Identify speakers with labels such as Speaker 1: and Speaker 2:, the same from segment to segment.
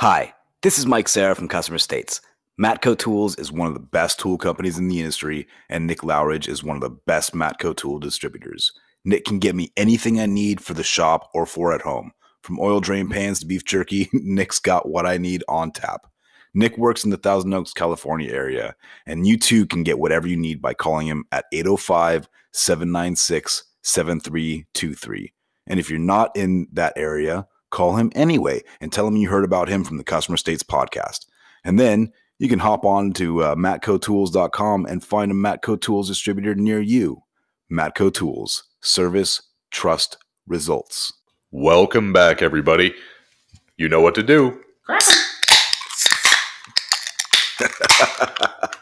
Speaker 1: Hi, this is Mike Sarah from Customer States. Matco Tools is one of the best tool companies in the industry, and Nick Lowridge is one of the best Matco tool distributors. Nick can get me anything I need for the shop or for at home. From oil drain pans to beef jerky, Nick's got what I need on tap. Nick works in the Thousand Oaks, California area, and you too can get whatever you need by calling him at 805 796 7323. And if you're not in that area, call him anyway and tell him you heard about him from the Customer States podcast. And then you can hop on to matcotools.com and find a Matco Tools distributor near you. Matco Tools. Service, trust, results.
Speaker 2: Welcome back, everybody. You know what to do.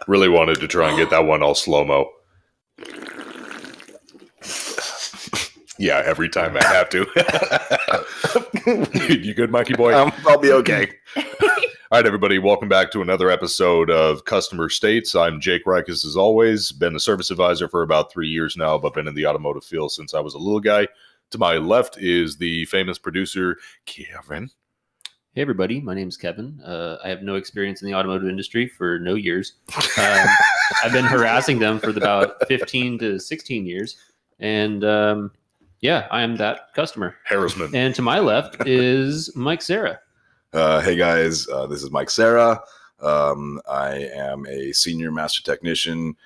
Speaker 2: Really wanted to try and get that one all slow-mo. Yeah, every time I have to. You good, Mikey boy?
Speaker 1: I'll be okay.
Speaker 2: All right, everybody, welcome back to another episode of Customer States. I'm Jake Reikus, as always. Been a service advisor for about 3 years now, but been in the automotive field since I was a little guy. To my left is the famous producer, Kevin.
Speaker 3: Hey, everybody. My name is Kevin. I have no experience in the automotive industry for no years. I've been harassing them for about 15 to 16 years. And yeah, I am that customer.
Speaker 2: Harassment.
Speaker 3: And to my left is Mike Sarah.
Speaker 1: Hey guys, this is Mike Sarah. I am a senior master technician,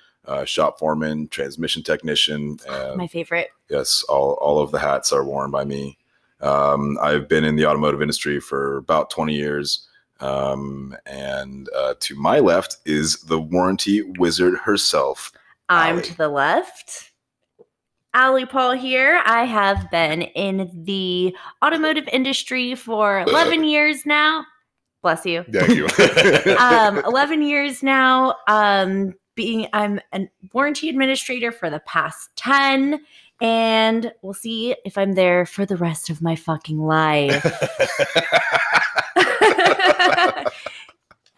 Speaker 1: shop foreman, transmission technician.
Speaker 4: My favorite.
Speaker 1: Yes, all of the hats are worn by me. I've been in the automotive industry for about 20 years. And to my left is the warranty wizard herself.
Speaker 4: I'm
Speaker 1: Allie.
Speaker 4: to the left. Allie Paul here. I have been in the automotive industry for 11 years now. Bless you.
Speaker 2: Thank you.
Speaker 4: 11 years now. I'm a warranty administrator for the past 10. And we'll see if I'm there for the rest of my fucking life.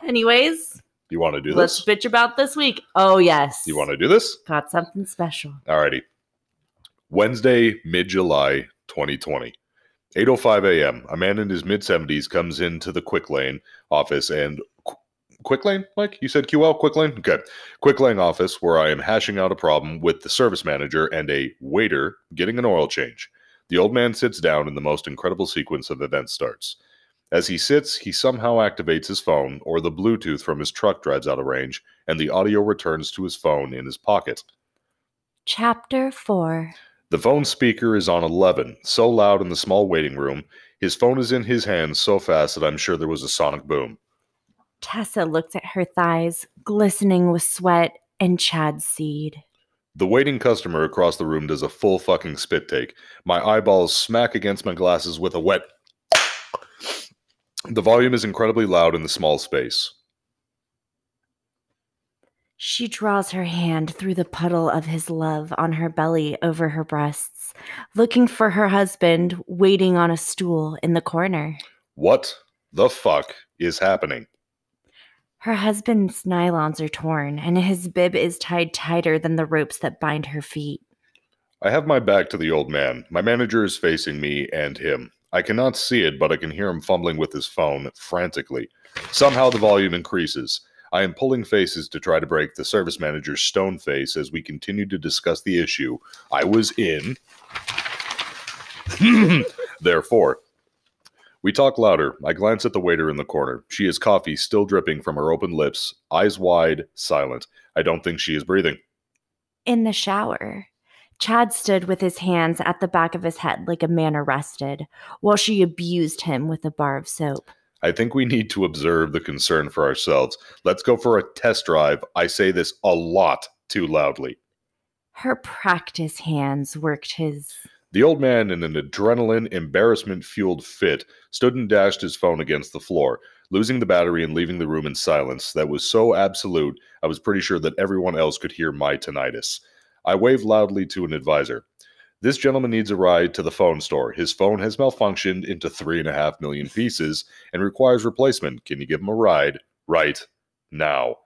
Speaker 4: Anyways,
Speaker 2: You want to do
Speaker 4: let's
Speaker 2: this?
Speaker 4: bitch about this week. Oh, yes.
Speaker 2: You want to do this?
Speaker 4: Got something special.
Speaker 2: Alrighty. Wednesday, mid-July, 2020. 8:05 a.m. A man in his mid-70s comes into the Quick Lane office and... Quick Lane, Mike? You said QL? Quick Lane? Okay. Quick Lane office where I am hashing out a problem with the service manager and a waiter getting an oil change. The old man sits down and the most incredible sequence of events starts. As he sits, he somehow activates his phone, or the Bluetooth from his truck drives out of range, and the audio returns to his phone in his pocket.
Speaker 4: Chapter 4.
Speaker 2: The phone speaker is on 11, so loud in the small waiting room. His phone is in his hand so fast that I'm sure there was a sonic boom.
Speaker 4: Tessa looked at her thighs, glistening with sweat and Chad seed.
Speaker 2: The waiting customer across the room does a full fucking spit take. My eyeballs smack against my glasses with a wet... The volume is incredibly loud in the small space.
Speaker 4: She draws her hand through the puddle of his love on her belly over her breasts, looking for her husband waiting on a stool in the corner.
Speaker 2: What the fuck is happening?
Speaker 4: Her husband's nylons are torn, and his bib is tied tighter than the ropes that bind her feet.
Speaker 2: I have my back to the old man. My manager is facing me and him. I cannot see it, but I can hear him fumbling with his phone frantically. Somehow the volume increases. I am pulling faces to try to break the service manager's stone face as we continue to discuss the issue I was in. Therefore, we talk louder. I glance at the waiter in the corner. She has coffee still dripping from her open lips, eyes wide, silent. I don't think she is breathing.
Speaker 4: In the shower, Chad stood with his hands at the back of his head like a man arrested, while she abused him with a bar of soap.
Speaker 2: I think we need to observe the concern for ourselves. Let's go for a test drive. I say this a lot too loudly.
Speaker 4: Her practice hands worked his...
Speaker 2: The old man, in an adrenaline, embarrassment-fueled fit, stood and dashed his phone against the floor, losing the battery and leaving the room in silence that was so absolute I was pretty sure that everyone else could hear my tinnitus. I waved loudly to an advisor. This gentleman needs a ride to the phone store. His phone has malfunctioned into 3.5 million pieces and requires replacement. Can you give him a ride right now?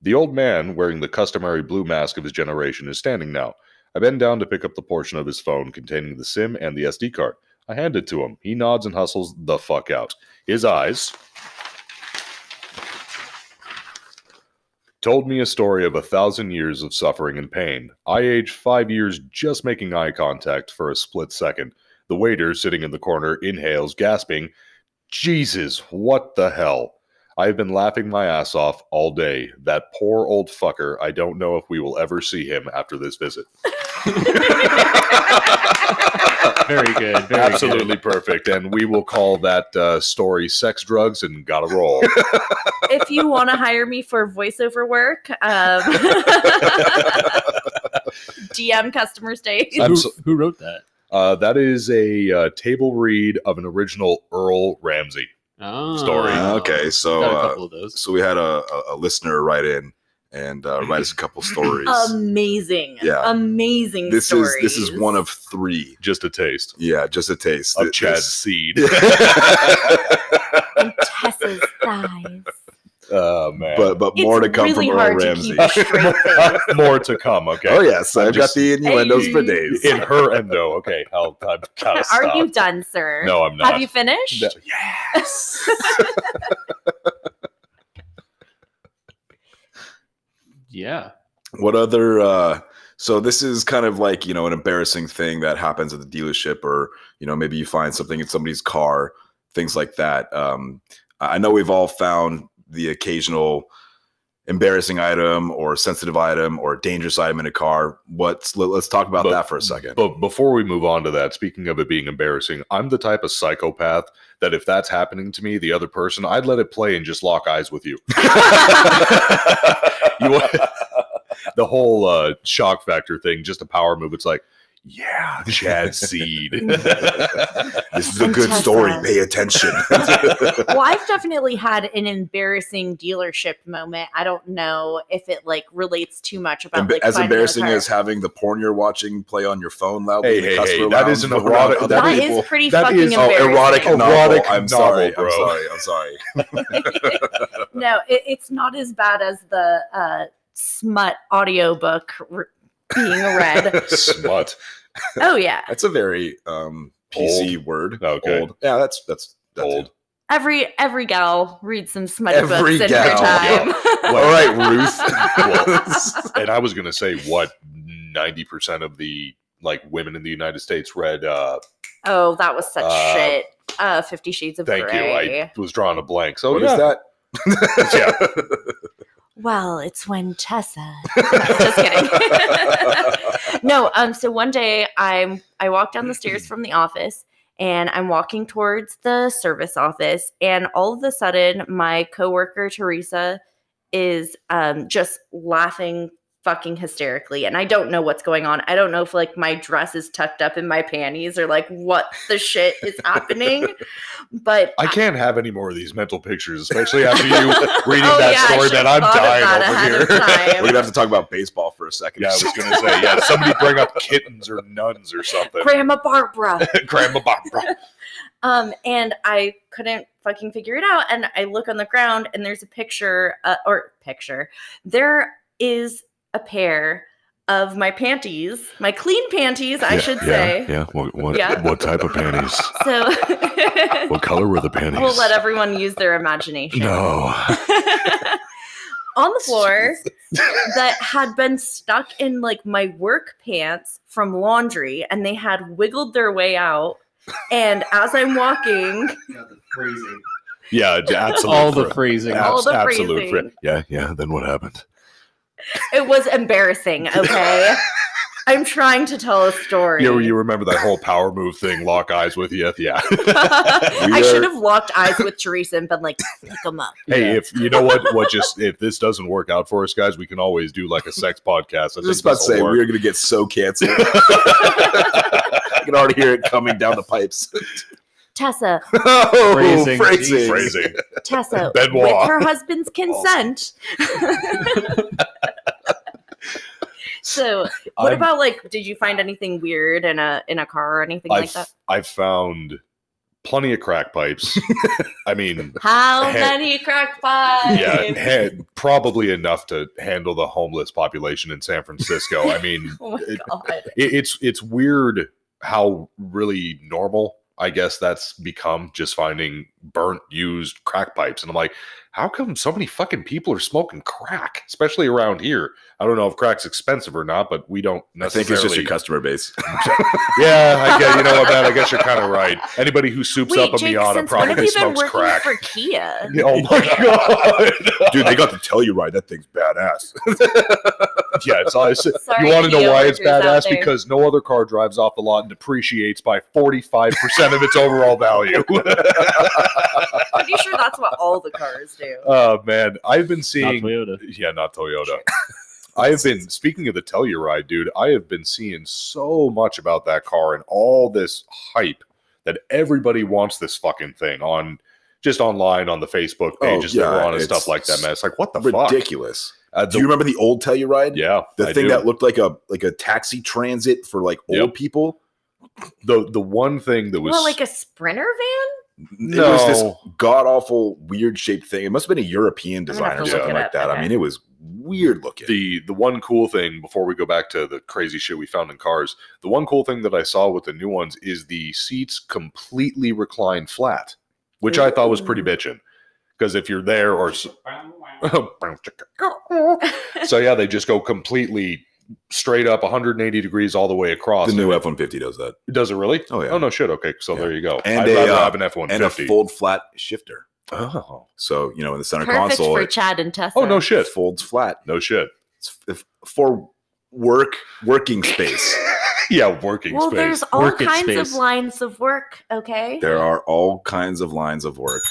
Speaker 2: The old man, wearing the customary blue mask of his generation, is standing now. I bend down to pick up the portion of his phone containing the SIM and the SD card. I hand it to him. He nods and hustles the fuck out. His eyes Told me a story of 1,000 years of suffering and pain. I aged 5 years just making eye contact for a split second. The waiter, sitting in the corner, inhales, gasping, Jesus, what the hell? I've been laughing my ass off all day. That poor old fucker. I don't know if we will ever see him after this visit.
Speaker 3: Very good. Very
Speaker 2: Absolutely perfect. And we will call that story Sex, Drugs, and Gotta Roll.
Speaker 4: If you want to hire me for voiceover work, DM Customer States.
Speaker 3: good. Who wrote that?
Speaker 2: That is a table read of an original Earl Ramsey.
Speaker 3: Oh,
Speaker 2: Story.
Speaker 1: Okay, so
Speaker 3: got a couple of those.
Speaker 1: so we had a listener write in and write us a couple stories.
Speaker 4: Amazing.
Speaker 1: Yeah.
Speaker 4: Amazing
Speaker 1: This
Speaker 4: stories.
Speaker 1: is one of 3.
Speaker 2: Just a taste
Speaker 1: Yeah, just a taste
Speaker 2: of Chad's seed.
Speaker 4: And Tessa's thighs.
Speaker 2: Oh, man.
Speaker 1: but more to come
Speaker 4: really
Speaker 1: from Earl
Speaker 4: hard to
Speaker 1: Ramsey.
Speaker 4: keep a straight face.
Speaker 2: More to come, okay?
Speaker 1: Oh yes, I've got
Speaker 2: just-
Speaker 1: the innuendos for
Speaker 4: Hey.
Speaker 1: days.
Speaker 2: In her endo. Okay, I've got to stop.
Speaker 4: Are you done, sir?
Speaker 2: No, I'm not.
Speaker 4: Have you finished?
Speaker 2: No.
Speaker 1: Yes.
Speaker 3: Yeah.
Speaker 1: What other so this is kind of like, an embarrassing thing that happens at the dealership, or maybe you find something in somebody's car, things like that. I know we've all found the occasional embarrassing item or sensitive item or dangerous item in a car. Let's talk about that for a second.
Speaker 2: But before we move on to that, speaking of it being embarrassing, I'm the type of psychopath that if that's happening to me, the other person, I'd let it play and just lock eyes with you. The whole shock factor thing, just a power move. It's like, yeah, Chad Seed.
Speaker 1: This is a good story. Pay attention.
Speaker 4: Well, I've definitely had an embarrassing dealership moment. I don't know if it relates too much about
Speaker 1: As
Speaker 4: finding a
Speaker 1: embarrassing
Speaker 4: car.
Speaker 1: as having the porn you're watching play on your phone loudly. in the
Speaker 2: Hey,
Speaker 1: customer
Speaker 2: that
Speaker 1: lounge
Speaker 2: isn't
Speaker 1: around
Speaker 2: erotic.
Speaker 1: other
Speaker 4: That
Speaker 1: people.
Speaker 4: is pretty
Speaker 2: That
Speaker 4: fucking
Speaker 2: is-
Speaker 1: Oh,
Speaker 4: embarrassing.
Speaker 1: erotic novel.
Speaker 2: Erotic
Speaker 1: I'm
Speaker 2: novel,
Speaker 1: sorry.
Speaker 2: bro.
Speaker 1: I'm sorry.
Speaker 4: No, it's not as bad as the smut audiobook being read.
Speaker 2: Smut.
Speaker 4: Oh yeah,
Speaker 1: That's a very PC word.
Speaker 2: Okay.
Speaker 1: Old. Yeah, that's
Speaker 2: Old.
Speaker 1: it.
Speaker 4: every gal reads some smutty
Speaker 1: Every
Speaker 4: books in her
Speaker 1: gal,
Speaker 4: time.
Speaker 1: All right, Ruth.
Speaker 2: Well, and I was going to say, what, 90% of the women in the United States read
Speaker 4: Oh, that was such shit. 50 Shades of
Speaker 2: thank
Speaker 4: Grey.
Speaker 2: you. I was drawing a blank. So
Speaker 1: What
Speaker 2: yeah.
Speaker 1: is that?
Speaker 2: Yeah.
Speaker 4: Well, it's when Tessa. Just kidding. No, so one day I walked down the stairs from the office and I'm walking towards the service office, and all of a sudden my coworker Teresa is just laughing fucking hysterically, and I don't know what's going on. I don't know if my dress is tucked up in my panties or what the shit is happening. But
Speaker 2: I can't have any more of these mental pictures, especially after you reading
Speaker 4: Oh,
Speaker 2: that
Speaker 4: yeah, I
Speaker 2: story,
Speaker 4: should've
Speaker 2: man. I'm
Speaker 4: thought of
Speaker 2: dying
Speaker 4: that
Speaker 2: over
Speaker 4: ahead
Speaker 2: here.
Speaker 4: of time.
Speaker 1: We're gonna have to talk about baseball for a second.
Speaker 2: Yeah, I was going to say, yeah, somebody bring up kittens or nuns or something.
Speaker 4: Grandma Barbara.
Speaker 2: Grandma Barbara.
Speaker 4: And I couldn't fucking figure it out. And I look on the ground and there's a picture. There is a pair of my panties, my clean panties, I should say.
Speaker 2: Yeah. What
Speaker 4: Yeah.
Speaker 2: what type of panties?
Speaker 4: So
Speaker 2: What color were the panties?
Speaker 4: we'll let everyone use their imagination.
Speaker 2: No.
Speaker 4: On the floor that had been stuck in my work pants from laundry, and they had wiggled their way out. And as I'm walking,
Speaker 2: Yeah, absolutely.
Speaker 3: All the phrasing.
Speaker 4: All the
Speaker 2: absolute
Speaker 4: phrasing.
Speaker 2: Yeah. Then what happened?
Speaker 4: it was embarrassing, okay? I'm trying to tell a story.
Speaker 2: You remember that whole power move thing? Lock eyes with you? Yeah.
Speaker 4: I should have locked eyes with Teresa and been like, pick them up.
Speaker 2: Hey,
Speaker 3: Yeah.
Speaker 2: if you know what, if this doesn't work out for us, guys, we can always do a sex podcast.
Speaker 1: I was just about to say we're gonna get so canceled. I can already hear it coming down the pipes.
Speaker 4: Tessa,
Speaker 1: Oh,
Speaker 3: Phrasing.
Speaker 2: phrasing.
Speaker 4: Tessa,
Speaker 2: Benoit.
Speaker 4: with her husband's consent. So, what
Speaker 2: I'm-
Speaker 4: about did you find anything weird in a car or anything like that?
Speaker 2: I've found plenty of crack pipes. I mean,
Speaker 4: How
Speaker 2: Hey.
Speaker 4: many crack pipes?
Speaker 2: yeah, probably enough to handle the homeless population in San Francisco. I mean,
Speaker 4: Oh my god.
Speaker 2: it's weird how really normal, I guess, that's become, just finding burnt, used crack pipes. And I'm like, how come so many fucking people are smoking crack, especially around here? I don't know if crack's expensive or not, but we don't
Speaker 1: I
Speaker 2: necessarily.
Speaker 1: think it's just your customer base.
Speaker 2: Yeah, I guess, you know what, man? I guess you're kind of right. Anybody who soups up a
Speaker 4: Jake,
Speaker 2: Miata
Speaker 4: since when have
Speaker 2: probably
Speaker 4: you been
Speaker 2: smokes
Speaker 4: working
Speaker 2: crack.
Speaker 4: for Kia?
Speaker 2: Yeah, oh my god,
Speaker 1: Dude, they got the Telluride. That thing's badass.
Speaker 2: Yeah, it's all.
Speaker 4: Sorry,
Speaker 2: You want to know
Speaker 4: Kia
Speaker 2: why it's
Speaker 4: workers out
Speaker 2: badass?
Speaker 4: there.
Speaker 2: Because no other car drives off the lot and depreciates by 45% of its overall value.
Speaker 4: Pretty sure that's what all the cars do.
Speaker 2: Oh man, I've been
Speaker 3: Not
Speaker 2: seeing.
Speaker 3: Toyota.
Speaker 2: Yeah, not Toyota. I have been, speaking of the Telluride, dude, I have been seeing so much about that car and all this hype that everybody wants this fucking thing on, just online on the Facebook pages that we're on and stuff like that, man. It's like, what the fuck?
Speaker 1: Ridiculous. Do you remember the old Telluride?
Speaker 2: Yeah.
Speaker 1: The
Speaker 2: I
Speaker 1: thing
Speaker 2: do.
Speaker 1: that looked like a taxi transit for like old
Speaker 2: Yep.
Speaker 1: people?
Speaker 2: The one thing that was.
Speaker 4: Well, like a Sprinter van?
Speaker 1: It was this
Speaker 2: No.
Speaker 1: god-awful, weird-shaped thing. It must have been a European
Speaker 4: I'm gonna
Speaker 1: design
Speaker 4: have
Speaker 1: or
Speaker 4: to
Speaker 2: look
Speaker 1: something
Speaker 4: it
Speaker 1: like
Speaker 4: up.
Speaker 1: that. I
Speaker 4: Okay.
Speaker 1: mean, it was weird looking.
Speaker 2: The one cool thing, before we go back to the crazy shit we found in cars, the one cool thing that I saw with the new ones is the seats completely recline flat, which I thought was pretty
Speaker 4: Ooh.
Speaker 2: bitchin'. Because if you're there or so yeah, they just go completely straight up 180 degrees all the way across.
Speaker 1: The new F-150 does that.
Speaker 2: Does it really?
Speaker 1: Oh, yeah.
Speaker 2: Oh no shit. Okay, so
Speaker 1: Yeah.
Speaker 2: there you go.
Speaker 1: And
Speaker 2: I'd
Speaker 1: a,
Speaker 2: rather
Speaker 1: uh,
Speaker 2: have an F-150.
Speaker 1: And a fold-flat shifter.
Speaker 2: Oh.
Speaker 1: So, in the center
Speaker 4: Perfect
Speaker 1: console,
Speaker 4: for
Speaker 1: it
Speaker 4: Chad and Tessa.
Speaker 2: Oh no shit.
Speaker 1: folds flat.
Speaker 2: No shit.
Speaker 1: It's for working space.
Speaker 2: Yeah, working
Speaker 4: Well,
Speaker 2: space.
Speaker 4: there's all
Speaker 3: Work at
Speaker 4: kinds of
Speaker 3: space.
Speaker 4: lines of work, okay?
Speaker 1: There are all kinds of lines of work.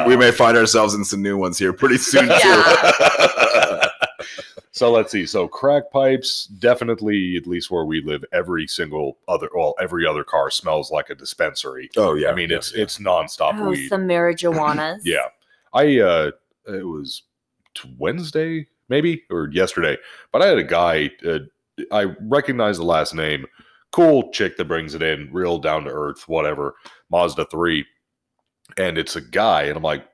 Speaker 1: We may find ourselves in some new ones here pretty soon, too.
Speaker 2: So let's see. So crack pipes, definitely, at least where we live, every other car smells like a dispensary.
Speaker 1: Oh, yeah.
Speaker 2: I mean,
Speaker 1: yeah,
Speaker 2: it's
Speaker 1: yeah.
Speaker 2: it's nonstop
Speaker 4: Oh,
Speaker 2: weed.
Speaker 4: some marijuanas.
Speaker 2: Yeah, it was Wednesday maybe or yesterday, but I had a guy. I recognize the last name. Cool chick that brings it in, real down to earth, whatever. Mazda 3, and it's a guy, and I'm like,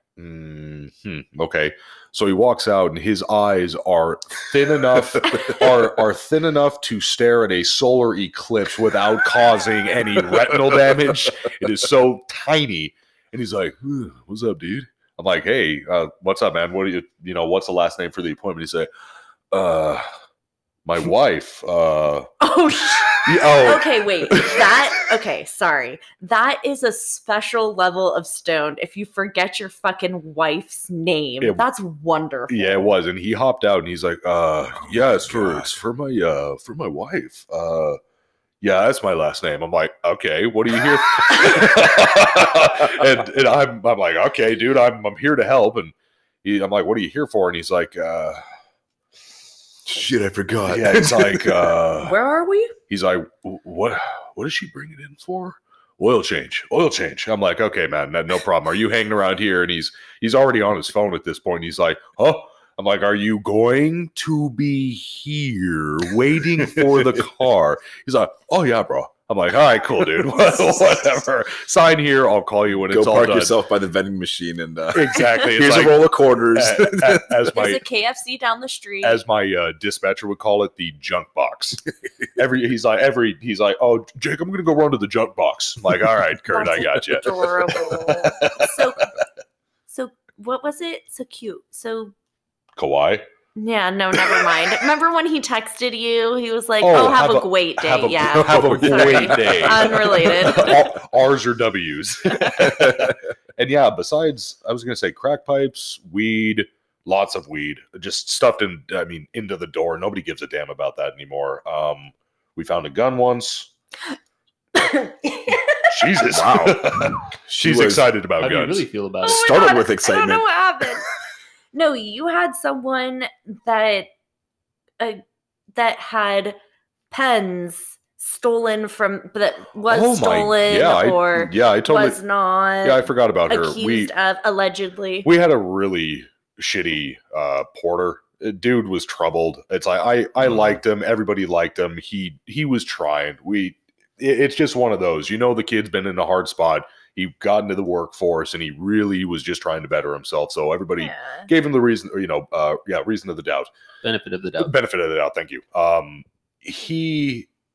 Speaker 2: okay. So he walks out, and his eyes are thin enough are thin enough to stare at a solar eclipse without causing any retinal damage. It is so tiny, and he's like, "What's up, dude?" I'm like, "Hey, what's up, man? What do what's the last name for the appointment?" He said, my wife.
Speaker 4: Oh,
Speaker 2: Oh,
Speaker 4: okay, wait. Okay, sorry. That is a special level of stoned if you forget your fucking wife's name.
Speaker 2: Yeah.
Speaker 4: That's wonderful.
Speaker 2: yeah, it was, and he hopped out, and he's like, yeah, it's for my wife. Yeah, that's my last name. I'm like, okay, what are you here for? and I'm like, okay, dude, I'm here to help. And I'm like, what are you here for? And he's like,
Speaker 1: Shit, I forgot.
Speaker 2: yeah, it's like,
Speaker 4: Where are we?
Speaker 2: he's like, what does she bring it in for? Oil change. I'm like, okay, man, no problem. Are you hanging around here? And he's already on his phone at this point. He's like, huh? I'm like, are you going to be here waiting for the car? He's like, oh yeah, bro. I'm like, all right, cool, dude. Whatever. Sign here. I'll call you when
Speaker 1: Go
Speaker 2: it's all
Speaker 1: park
Speaker 2: done.
Speaker 1: yourself by the vending machine and
Speaker 2: Exactly. It's
Speaker 1: here's
Speaker 2: like,
Speaker 1: a roll of quarters.
Speaker 2: as
Speaker 4: There's
Speaker 2: my
Speaker 4: a KFC down the street.
Speaker 2: as my dispatcher would call it, the junk box. He's like, oh, Jake, I'm gonna go run to the junk box. I'm like, all right, Kurt,
Speaker 4: That's
Speaker 2: I got you.
Speaker 4: adorable. So what was it? So cute. So
Speaker 2: Kawhi.
Speaker 4: yeah, no, never mind. Remember when he texted you? He was like,
Speaker 2: Oh,
Speaker 4: "Oh, have
Speaker 2: have
Speaker 4: a
Speaker 2: a-
Speaker 4: great day."
Speaker 2: Have a
Speaker 4: Yeah,
Speaker 2: have a
Speaker 4: Sorry.
Speaker 2: great day.
Speaker 4: Unrelated.
Speaker 2: R's or W's. And yeah, besides, I was gonna say crack pipes, weed, lots of weed, just stuffed into the door. Nobody gives a damn about that anymore. We found a gun once. Jesus.
Speaker 1: Wow.
Speaker 2: She's
Speaker 1: was-
Speaker 2: excited about
Speaker 3: How do you
Speaker 2: guns.
Speaker 3: really feel about it?
Speaker 4: Oh my
Speaker 1: Startled
Speaker 4: God,
Speaker 1: with
Speaker 4: I
Speaker 1: excitement.
Speaker 4: don't know what happened. No, you had someone that had pens stolen from that was stolen or
Speaker 2: I totally
Speaker 4: was not
Speaker 2: I forgot about her.
Speaker 4: accused of allegedly.
Speaker 2: We had a really shitty porter. Dude was troubled. It's like I liked him. Everybody liked him. He was trying. It's just one of those. The kid's been in a hard spot. He got into the workforce and he really was just trying to better himself. So everybody
Speaker 4: Yeah.
Speaker 2: gave him the reason, reason of the doubt.
Speaker 3: Benefit of the doubt.
Speaker 2: Benefit of the doubt. Thank you.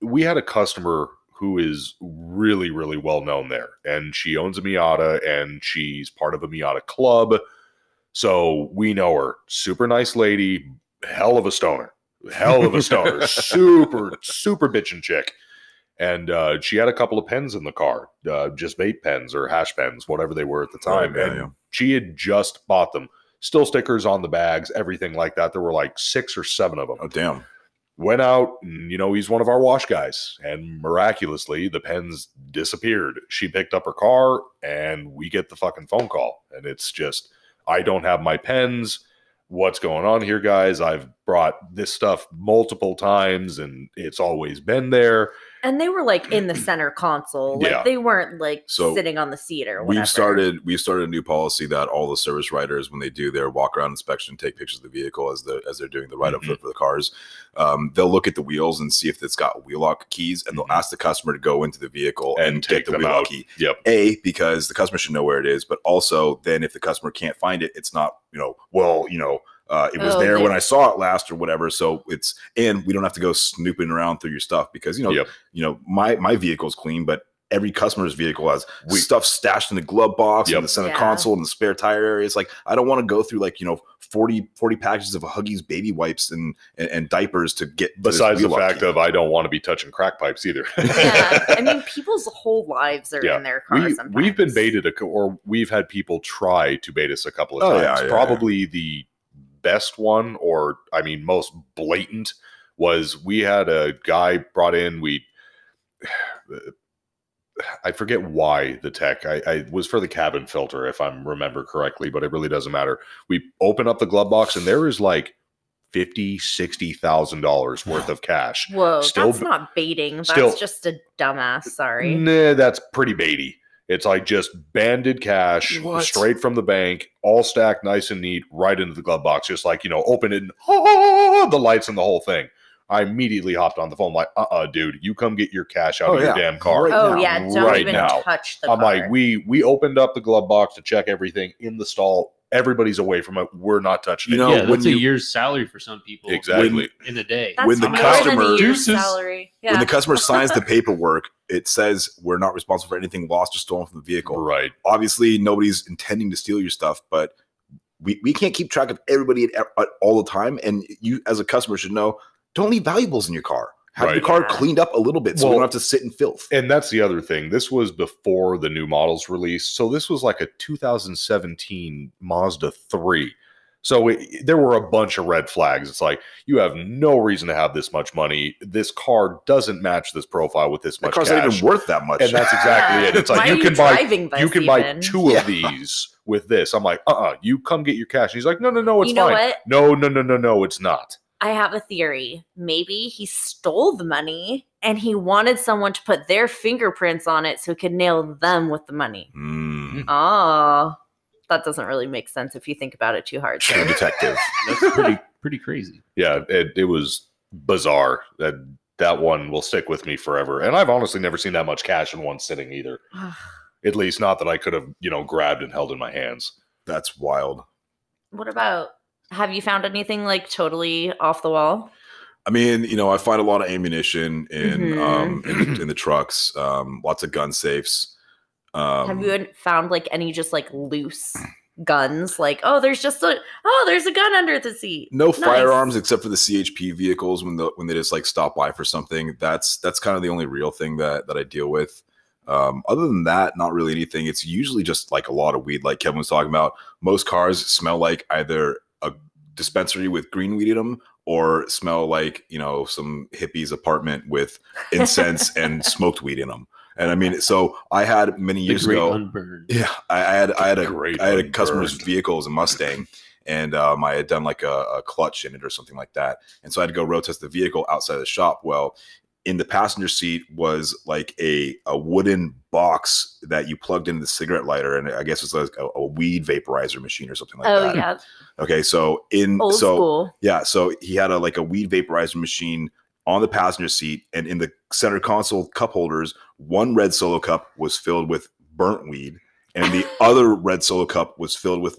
Speaker 2: We had a customer who is really, really well known there. And she owns a Miata, and she's part of a Miata club. So we know her. Super nice lady, hell of a stoner. Super, super bitchin' chick. And she had a couple of pens in the car, just vape pens or hash pens, whatever they were at the time.
Speaker 1: Right, yeah,
Speaker 2: and
Speaker 1: yeah.
Speaker 2: she had just bought them. Still stickers on the bags, everything like that. There were like 6 or 7 of them.
Speaker 1: Oh, damn.
Speaker 2: Went out, and, he's one of our wash guys. And miraculously, the pens disappeared. She picked up her car, and we get the fucking phone call. And it's just, I don't have my pens. What's going on here, guys? I've brought this stuff multiple times, and it's always been there.
Speaker 4: And they were like in the center console. Like
Speaker 2: Yeah.
Speaker 4: they weren't like
Speaker 1: So,
Speaker 4: sitting on the seat or whatever.
Speaker 1: We've started a new policy that all the service writers, when they do their walk around inspection, take pictures of the vehicle as they're doing the write-up for the cars. They'll look at the wheels and see if it's got wheel lock keys, and they'll ask the customer to go into the vehicle and
Speaker 2: take
Speaker 1: get the
Speaker 2: them
Speaker 1: wheel
Speaker 2: out.
Speaker 1: lock key.
Speaker 2: Yep.
Speaker 1: Because the customer should know where it is, but also then if the customer can't find it, it's not, it was there when I saw it last or whatever. So and we don't have to go snooping around through your stuff because,
Speaker 2: Yep.
Speaker 1: My vehicle's clean, but every customer's vehicle has stuff stashed in the glove box
Speaker 2: Yep.
Speaker 1: and the center
Speaker 4: Yeah.
Speaker 1: console and the spare tire area. It's like, I don't want to go through 40 packages of Huggies baby wipes and diapers to get to this
Speaker 2: Besides the
Speaker 1: wheel lock
Speaker 2: fact
Speaker 1: key.
Speaker 2: of I don't want to be touching crack pipes either.
Speaker 4: Yeah. I mean, people's whole lives are
Speaker 2: Yeah.
Speaker 4: in their cars sometimes.
Speaker 2: We've been baited, or we've had people try to bait us a couple of
Speaker 1: Oh,
Speaker 2: times.
Speaker 1: yeah,
Speaker 2: Probably the best one, or most blatant, was we had a guy brought in. I forget why the tech. I was for the cabin filter, if I remember correctly, but it really doesn't matter. We open up the glove box, and there is like $50,000-$60,000 worth of cash.
Speaker 4: Whoa,
Speaker 2: Still-
Speaker 4: that's not baiting. That's
Speaker 2: still-
Speaker 4: just a dumbass. Sorry.
Speaker 2: Nah, that's pretty baity. It's like just banded cash
Speaker 1: What?
Speaker 2: straight from the bank, all stacked nice and neat, right into the glove box. Just like, open it, and the lights and the whole thing. I immediately hopped on the phone like, dude, you come get your cash out
Speaker 1: Oh,
Speaker 2: of your
Speaker 1: yeah.
Speaker 2: damn car.
Speaker 1: Right
Speaker 4: Oh
Speaker 1: now.
Speaker 4: yeah, don't
Speaker 2: Right
Speaker 4: even
Speaker 2: now.
Speaker 4: touch the
Speaker 2: I'm
Speaker 4: car.
Speaker 2: like, we opened up the glove box to check everything in the stall. Everybody's away from it. We're not touching it.
Speaker 1: No,
Speaker 3: yeah,
Speaker 1: when
Speaker 3: that's a
Speaker 1: you-
Speaker 3: year's salary for some people.
Speaker 2: Exactly.
Speaker 3: In a day.
Speaker 4: That's
Speaker 1: when the
Speaker 4: more
Speaker 1: customer-
Speaker 4: than a year's
Speaker 3: Deuces.
Speaker 4: salary. Yeah.
Speaker 1: When the customer signs the paperwork, it says we're not responsible for anything lost or stolen from the vehicle.
Speaker 2: Right.
Speaker 1: Obviously, nobody's intending to steal your stuff, but we can't keep track of everybody at all the time. And you, as a customer, should know, don't leave valuables in your car. Have
Speaker 2: Right.
Speaker 1: your car
Speaker 4: Yeah.
Speaker 1: cleaned up a little bit so we
Speaker 2: Well-
Speaker 1: don't have to sit in filth.
Speaker 2: And that's the other thing. This was before the new models released. So this was like a 2017 Mazda 3. So there were a bunch of red flags. It's like, you have no reason to have this much money. This car doesn't match this profile with this
Speaker 1: That
Speaker 2: much
Speaker 1: car's
Speaker 2: cash.
Speaker 1: not even worth that much.
Speaker 2: And that's exactly it. It's like,
Speaker 4: Why
Speaker 2: you
Speaker 4: are
Speaker 2: can buy
Speaker 4: driving this
Speaker 2: you can buy
Speaker 4: even?
Speaker 2: 2
Speaker 1: Yeah.
Speaker 2: of these with this. I'm like, you come get your cash. And he's like, no, it's
Speaker 4: You know
Speaker 2: fine.
Speaker 4: what?
Speaker 2: No, it's not.
Speaker 4: I have a theory. Maybe he stole the money and he wanted someone to put their fingerprints on it so he could nail them with the money.
Speaker 1: Mm,
Speaker 4: Oh, that doesn't really make sense if you think about it too hard.
Speaker 1: true
Speaker 4: sir.
Speaker 1: detective.
Speaker 3: That's pretty crazy.
Speaker 2: Yeah, it was bizarre. That one will stick with me forever. And I've honestly never seen that much cash in one sitting either. At least not that I could have, grabbed and held in my hands.
Speaker 1: That's wild.
Speaker 4: What about, have you found anything like totally off the wall?
Speaker 1: I mean, I find a lot of ammunition
Speaker 4: Mhm.
Speaker 1: in the trucks, lots of gun safes.
Speaker 4: Have you found like any just like loose guns? Like, there's a gun under the seat.
Speaker 1: No
Speaker 4: Nice.
Speaker 1: firearms except for the CHP vehicles when they just like stop by for something. That's kind of the only real thing that I deal with. Other than that, not really anything. It's usually just like a lot of weed, like Kevin was talking about. Most cars smell like either a dispensary with green weed in them or smell like, some hippie's apartment with incense and smoked weed in them. And I mean, so I had many
Speaker 3: The
Speaker 1: years
Speaker 3: great
Speaker 1: ago.
Speaker 3: unburned.
Speaker 1: Yeah, I had
Speaker 2: Great
Speaker 1: a customer's
Speaker 2: unburned.
Speaker 1: vehicle, it was a Mustang, and I had done like a clutch in it or something like that, and so I had to go road test the vehicle outside the shop. Well, in the passenger seat was like a wooden box that you plugged into the cigarette lighter, and I guess it's like a weed vaporizer machine or something like that.
Speaker 4: Yeah.
Speaker 1: Okay, so
Speaker 4: Old school.
Speaker 1: yeah, so he had a weed vaporizer machine on the passenger seat, and in the center console cup holders, one red Solo cup was filled with burnt weed, and the other red Solo cup was filled with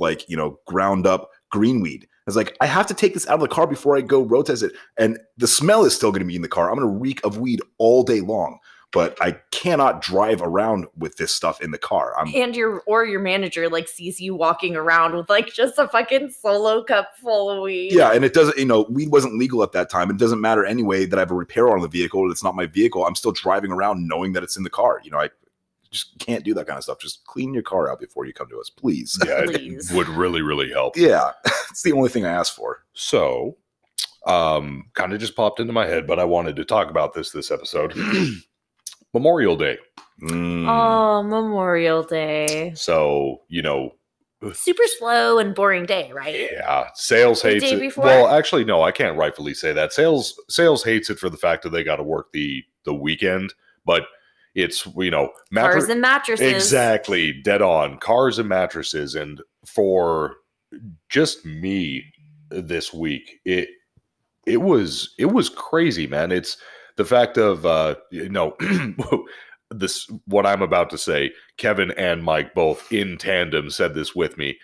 Speaker 1: ground up green weed. I was like, I have to take this out of the car before I go road test it, and the smell is still going to be in the car. I'm going to reek of weed all day long. but I cannot drive around with this stuff in the car.
Speaker 4: And your manager like sees you walking around with like just a fucking solo cup full of weed.
Speaker 1: Yeah, and it doesn't, weed wasn't legal at that time. It doesn't matter anyway that I have a repair on the vehicle. It's not my vehicle. I'm still driving around knowing that it's in the car. I just can't do that kind of stuff. Just clean your car out before you come to us, please.
Speaker 2: Yeah,
Speaker 4: Please.
Speaker 2: it would really, really help.
Speaker 1: Yeah, it's the only thing I asked for.
Speaker 2: So, kind of just popped into my head, but I wanted to talk about this episode. Memorial Day.
Speaker 4: Oh, Memorial Day.
Speaker 2: So,
Speaker 4: Super slow and boring day, right?
Speaker 2: yeah, sales
Speaker 4: The
Speaker 2: hates
Speaker 4: day
Speaker 2: it.
Speaker 4: before?
Speaker 2: Well, actually, no, I can't rightfully say that. Sales hates it for the fact that they got to work the weekend, but it's,
Speaker 4: Cars and mattresses.
Speaker 2: Exactly, dead on. Cars and mattresses. And for just me this week, it was crazy, man. It's the fact of this, what I'm about to say. Kevin and Mike both in tandem said this with me.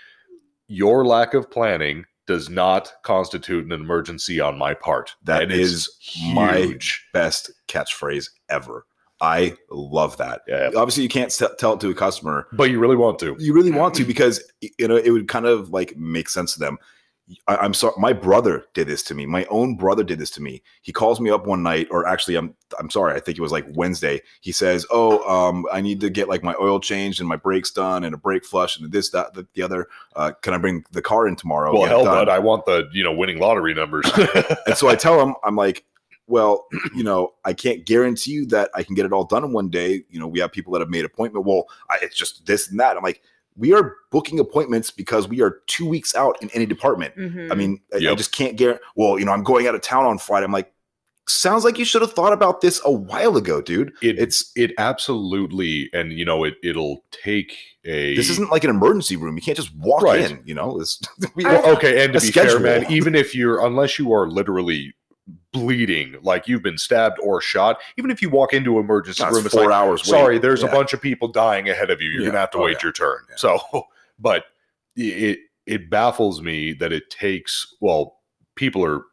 Speaker 2: Your lack of planning does not constitute an emergency on my part.
Speaker 1: That
Speaker 2: And
Speaker 1: is
Speaker 2: it's
Speaker 1: my
Speaker 2: huge.
Speaker 1: best catchphrase ever. I love that.
Speaker 2: Yeah.
Speaker 1: Obviously, you can't tell it to a customer.
Speaker 2: But you really want to.
Speaker 1: You really want to because it would kind of like make sense to them. I'm sorry, my brother did this to me. My own brother did this to me. He calls me up one night, or actually, I'm sorry, I think it was like Wednesday. He says, "Oh, I need to get like my oil changed and my brakes done and a brake flush and this, that, the other. Can I bring the car in tomorrow?"
Speaker 2: Well,
Speaker 1: Get it
Speaker 2: hell,
Speaker 1: done?"
Speaker 2: bud, I want the winning lottery numbers.
Speaker 1: And so I tell him, I'm like, well, I can't guarantee you that I can get it all done in one day. We have people that have made appointment. Well, it's just this and that. I'm like, we are booking appointments because we are 2 weeks out in any department.
Speaker 4: Mhm.
Speaker 1: I mean, I
Speaker 2: Yep.
Speaker 1: just can't guarantee. Well, I'm going out of town on Friday. I'm like, sounds like you should have thought about this a while ago, dude.
Speaker 2: It absolutely, and it'll take a.
Speaker 1: This isn't like an emergency room. You can't just walk
Speaker 2: Right.
Speaker 1: in.
Speaker 2: Well, okay, and to
Speaker 1: a
Speaker 2: be fair,
Speaker 1: schedule.
Speaker 2: man, even if unless you are literally bleeding, like you've been stabbed or shot, even if you walk into an emergency room, it's
Speaker 1: 4
Speaker 2: like,
Speaker 1: hours.
Speaker 2: sorry,
Speaker 1: wait.
Speaker 2: there's a
Speaker 1: Yeah.
Speaker 2: bunch of people dying ahead of you. You're
Speaker 1: Yeah.
Speaker 2: gonna have to
Speaker 1: Oh,
Speaker 2: wait
Speaker 1: yeah.
Speaker 2: your turn.
Speaker 1: Yeah.
Speaker 2: So, but it baffles me that it takes. Well, people are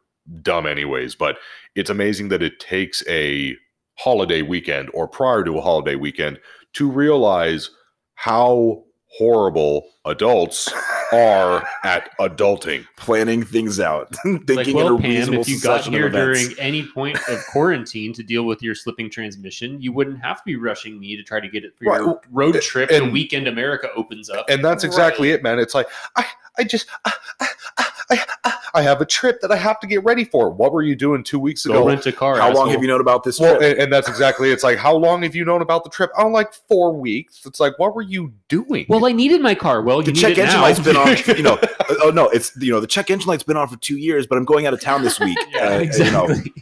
Speaker 2: dumb anyways, but it's amazing that it takes a holiday weekend or prior to a holiday weekend to realize how horrible adults are at adulting.
Speaker 1: Planning things out, thinking
Speaker 3: Like,
Speaker 1: in
Speaker 3: well,
Speaker 1: a
Speaker 3: Pam,
Speaker 1: reasonable
Speaker 3: if you got
Speaker 1: succession of
Speaker 3: here
Speaker 1: events.
Speaker 3: during any point of quarantine to deal with your slipping transmission, you wouldn't have to be rushing me to try to get it for your
Speaker 1: Right.
Speaker 3: road trip
Speaker 2: And-
Speaker 3: the weekend America opens up.
Speaker 2: And that's exactly it, man. It's like, I have a trip that I have to get ready for. What were you doing 2 weeks
Speaker 3: Go
Speaker 2: ago?
Speaker 3: rent a car.
Speaker 1: How long
Speaker 3: asshole.
Speaker 1: have you known about this
Speaker 2: Well,
Speaker 1: trip?
Speaker 2: and that's exactly it. It's like, how long have you known about the trip? Oh, like 4 weeks. It's like, what were you doing?
Speaker 3: Well, I needed my car. Well, you
Speaker 1: The
Speaker 3: need
Speaker 1: check
Speaker 3: it
Speaker 1: engine
Speaker 3: now.
Speaker 1: light's been on. Oh no, it's the check engine light's been on for 2 years, but I'm going out of town this week.
Speaker 3: Yeah, exactly.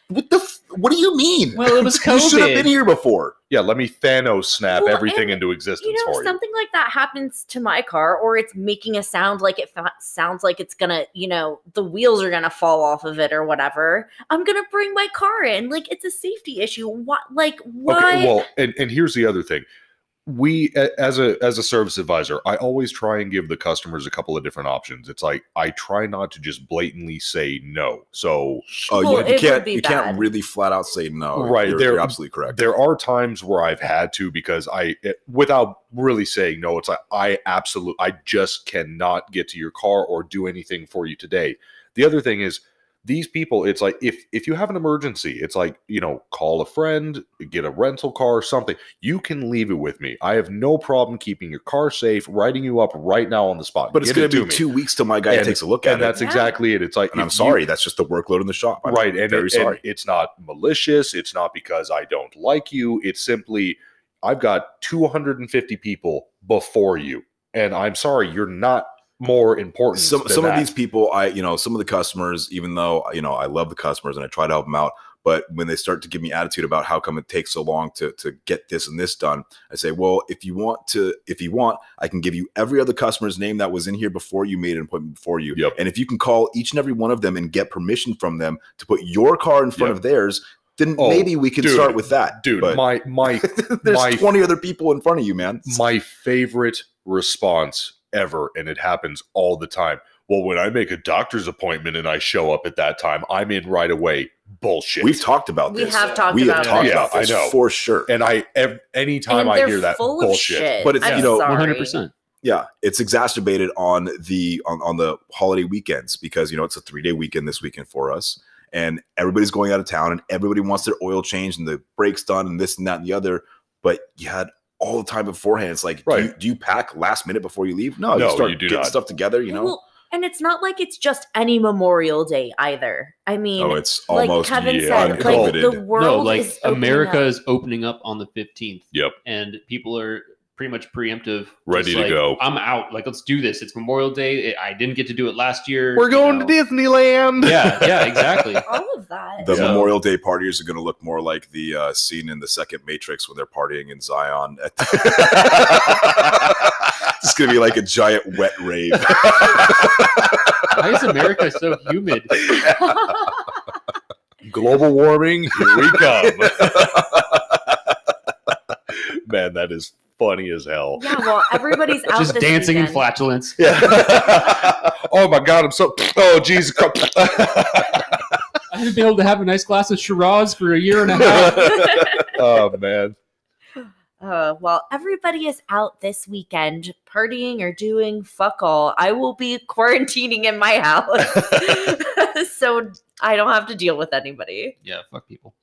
Speaker 1: What do you mean?
Speaker 3: Well, it was
Speaker 1: You should have
Speaker 3: COVID.
Speaker 1: been here before.
Speaker 2: Yeah, let me Thanos snap
Speaker 4: Well,
Speaker 2: everything
Speaker 4: and,
Speaker 2: into existence for you.
Speaker 4: something like that happens to my car, or it's making a sound like sounds like it's gonna, the wheels are gonna fall off of it or whatever. I'm gonna bring my car in. Like, it's a safety issue. What? Like, why?
Speaker 2: Okay, well, and here's the other thing. We, as a service advisor, I always try and give the customers a couple of different options. It's like, I try not to just blatantly say no. So
Speaker 1: Oh,
Speaker 4: Well,
Speaker 1: you
Speaker 4: it would
Speaker 1: can't.
Speaker 4: be
Speaker 1: You can't
Speaker 4: bad.
Speaker 1: really flat out say no.
Speaker 2: Right,
Speaker 1: You're absolutely correct.
Speaker 2: there are times where I've had to, because without really saying no, it's like, I just cannot get to your car or do anything for you today. The other thing is, these people, it's like, if you have an emergency, it's like, call a friend, get a rental car, something. You can leave it with me. I have no problem keeping your car safe, writing you up right now on the spot.
Speaker 1: But it's
Speaker 2: Get
Speaker 1: going
Speaker 2: it
Speaker 1: to be
Speaker 2: me.
Speaker 1: 2 weeks till my guy
Speaker 2: And-
Speaker 1: takes a look at
Speaker 2: And
Speaker 1: it.
Speaker 2: that's
Speaker 4: Yeah.
Speaker 2: exactly it. It's like,
Speaker 1: And I'm
Speaker 2: if
Speaker 1: sorry, that's just the workload in the shop. I'm
Speaker 2: right, and
Speaker 1: very sorry.
Speaker 2: it's not malicious. It's not because I don't like you. It's simply, I've got 250 people before you, and I'm sorry, you're not more important.
Speaker 1: Some
Speaker 2: than
Speaker 1: of
Speaker 2: that.
Speaker 1: these people, some of the customers, even though I love the customers and I try to help them out, but when they start to give me attitude about how come it takes so long to get this and this done, I say, well, if you want, I can give you every other customer's name that was in here before you made an appointment before you.
Speaker 2: Yep.
Speaker 1: And if you can call each and every one of them and get permission from them to put your car in front
Speaker 2: Yep.
Speaker 1: of theirs, then
Speaker 2: Oh,
Speaker 1: maybe we can
Speaker 2: dude,
Speaker 1: start with that.
Speaker 2: dude,
Speaker 1: But
Speaker 2: my
Speaker 1: there's
Speaker 2: my
Speaker 1: 20 other people in front of you, man.
Speaker 2: my favorite response ever, and it happens all the time. Well, when I make a doctor's appointment and I show up at that time, I'm in right away. bullshit.
Speaker 1: We've talked about
Speaker 4: We
Speaker 1: this.
Speaker 4: have talked
Speaker 1: We have
Speaker 4: about
Speaker 1: talked
Speaker 4: it.
Speaker 1: about this
Speaker 2: Yeah, I know.
Speaker 1: for sure.
Speaker 2: and anytime
Speaker 4: And
Speaker 2: I
Speaker 4: they're
Speaker 2: hear that
Speaker 4: full of
Speaker 2: bullshit,
Speaker 4: shit.
Speaker 1: But it's,
Speaker 4: I'm
Speaker 1: you know,
Speaker 4: sorry.
Speaker 3: 100%.
Speaker 1: Yeah, it's exacerbated on the holiday weekends because, you know, it's a 3-day weekend this weekend for us, and everybody's going out of town and everybody wants their oil changed and the brakes done and this and that and the other. But you had all the time beforehand. It's like,
Speaker 2: Right.
Speaker 1: do you pack last minute before you leave? No,
Speaker 2: No,
Speaker 1: you start
Speaker 2: you do
Speaker 1: getting
Speaker 2: not.
Speaker 1: stuff together, you know?
Speaker 4: Well, and it's not like it's just any Memorial Day either. I mean,
Speaker 1: Oh, it's
Speaker 4: like
Speaker 1: almost
Speaker 4: Kevin
Speaker 2: yeah,
Speaker 4: said, like
Speaker 1: uncoveted.
Speaker 4: the world
Speaker 3: No, like
Speaker 4: is opening
Speaker 3: America
Speaker 4: up.
Speaker 3: is opening up on the 15th.
Speaker 2: Yep.
Speaker 3: And people are pretty much preemptive.
Speaker 2: Ready
Speaker 3: just
Speaker 2: to
Speaker 3: like,
Speaker 2: go.
Speaker 3: I'm out. Like, let's do this. It's Memorial Day. I didn't get to do it last year.
Speaker 2: we're
Speaker 3: you
Speaker 2: going
Speaker 3: know.
Speaker 2: to Disneyland.
Speaker 3: Yeah, exactly.
Speaker 4: all of that.
Speaker 1: The
Speaker 3: Yeah.
Speaker 1: Memorial Day partiers are going to look more like the scene in the second Matrix when they're partying in Zion. It's going to be like a giant wet rave.
Speaker 3: Why is America so humid?
Speaker 2: Global warming, here we come. Man, that is funny as hell.
Speaker 4: Yeah, well, everybody's out
Speaker 3: Just
Speaker 4: this
Speaker 3: dancing in
Speaker 4: weekend.
Speaker 3: flatulence.
Speaker 2: Yeah. Oh my God, I'm so. Oh Jesus Christ.
Speaker 3: I haven't been able to have a nice glass of Shiraz for a year and a half.
Speaker 2: Oh man.
Speaker 4: Well, everybody is out this weekend partying or doing fuck all. I will be quarantining in my house. So I don't have to deal with anybody.
Speaker 3: Yeah, fuck people.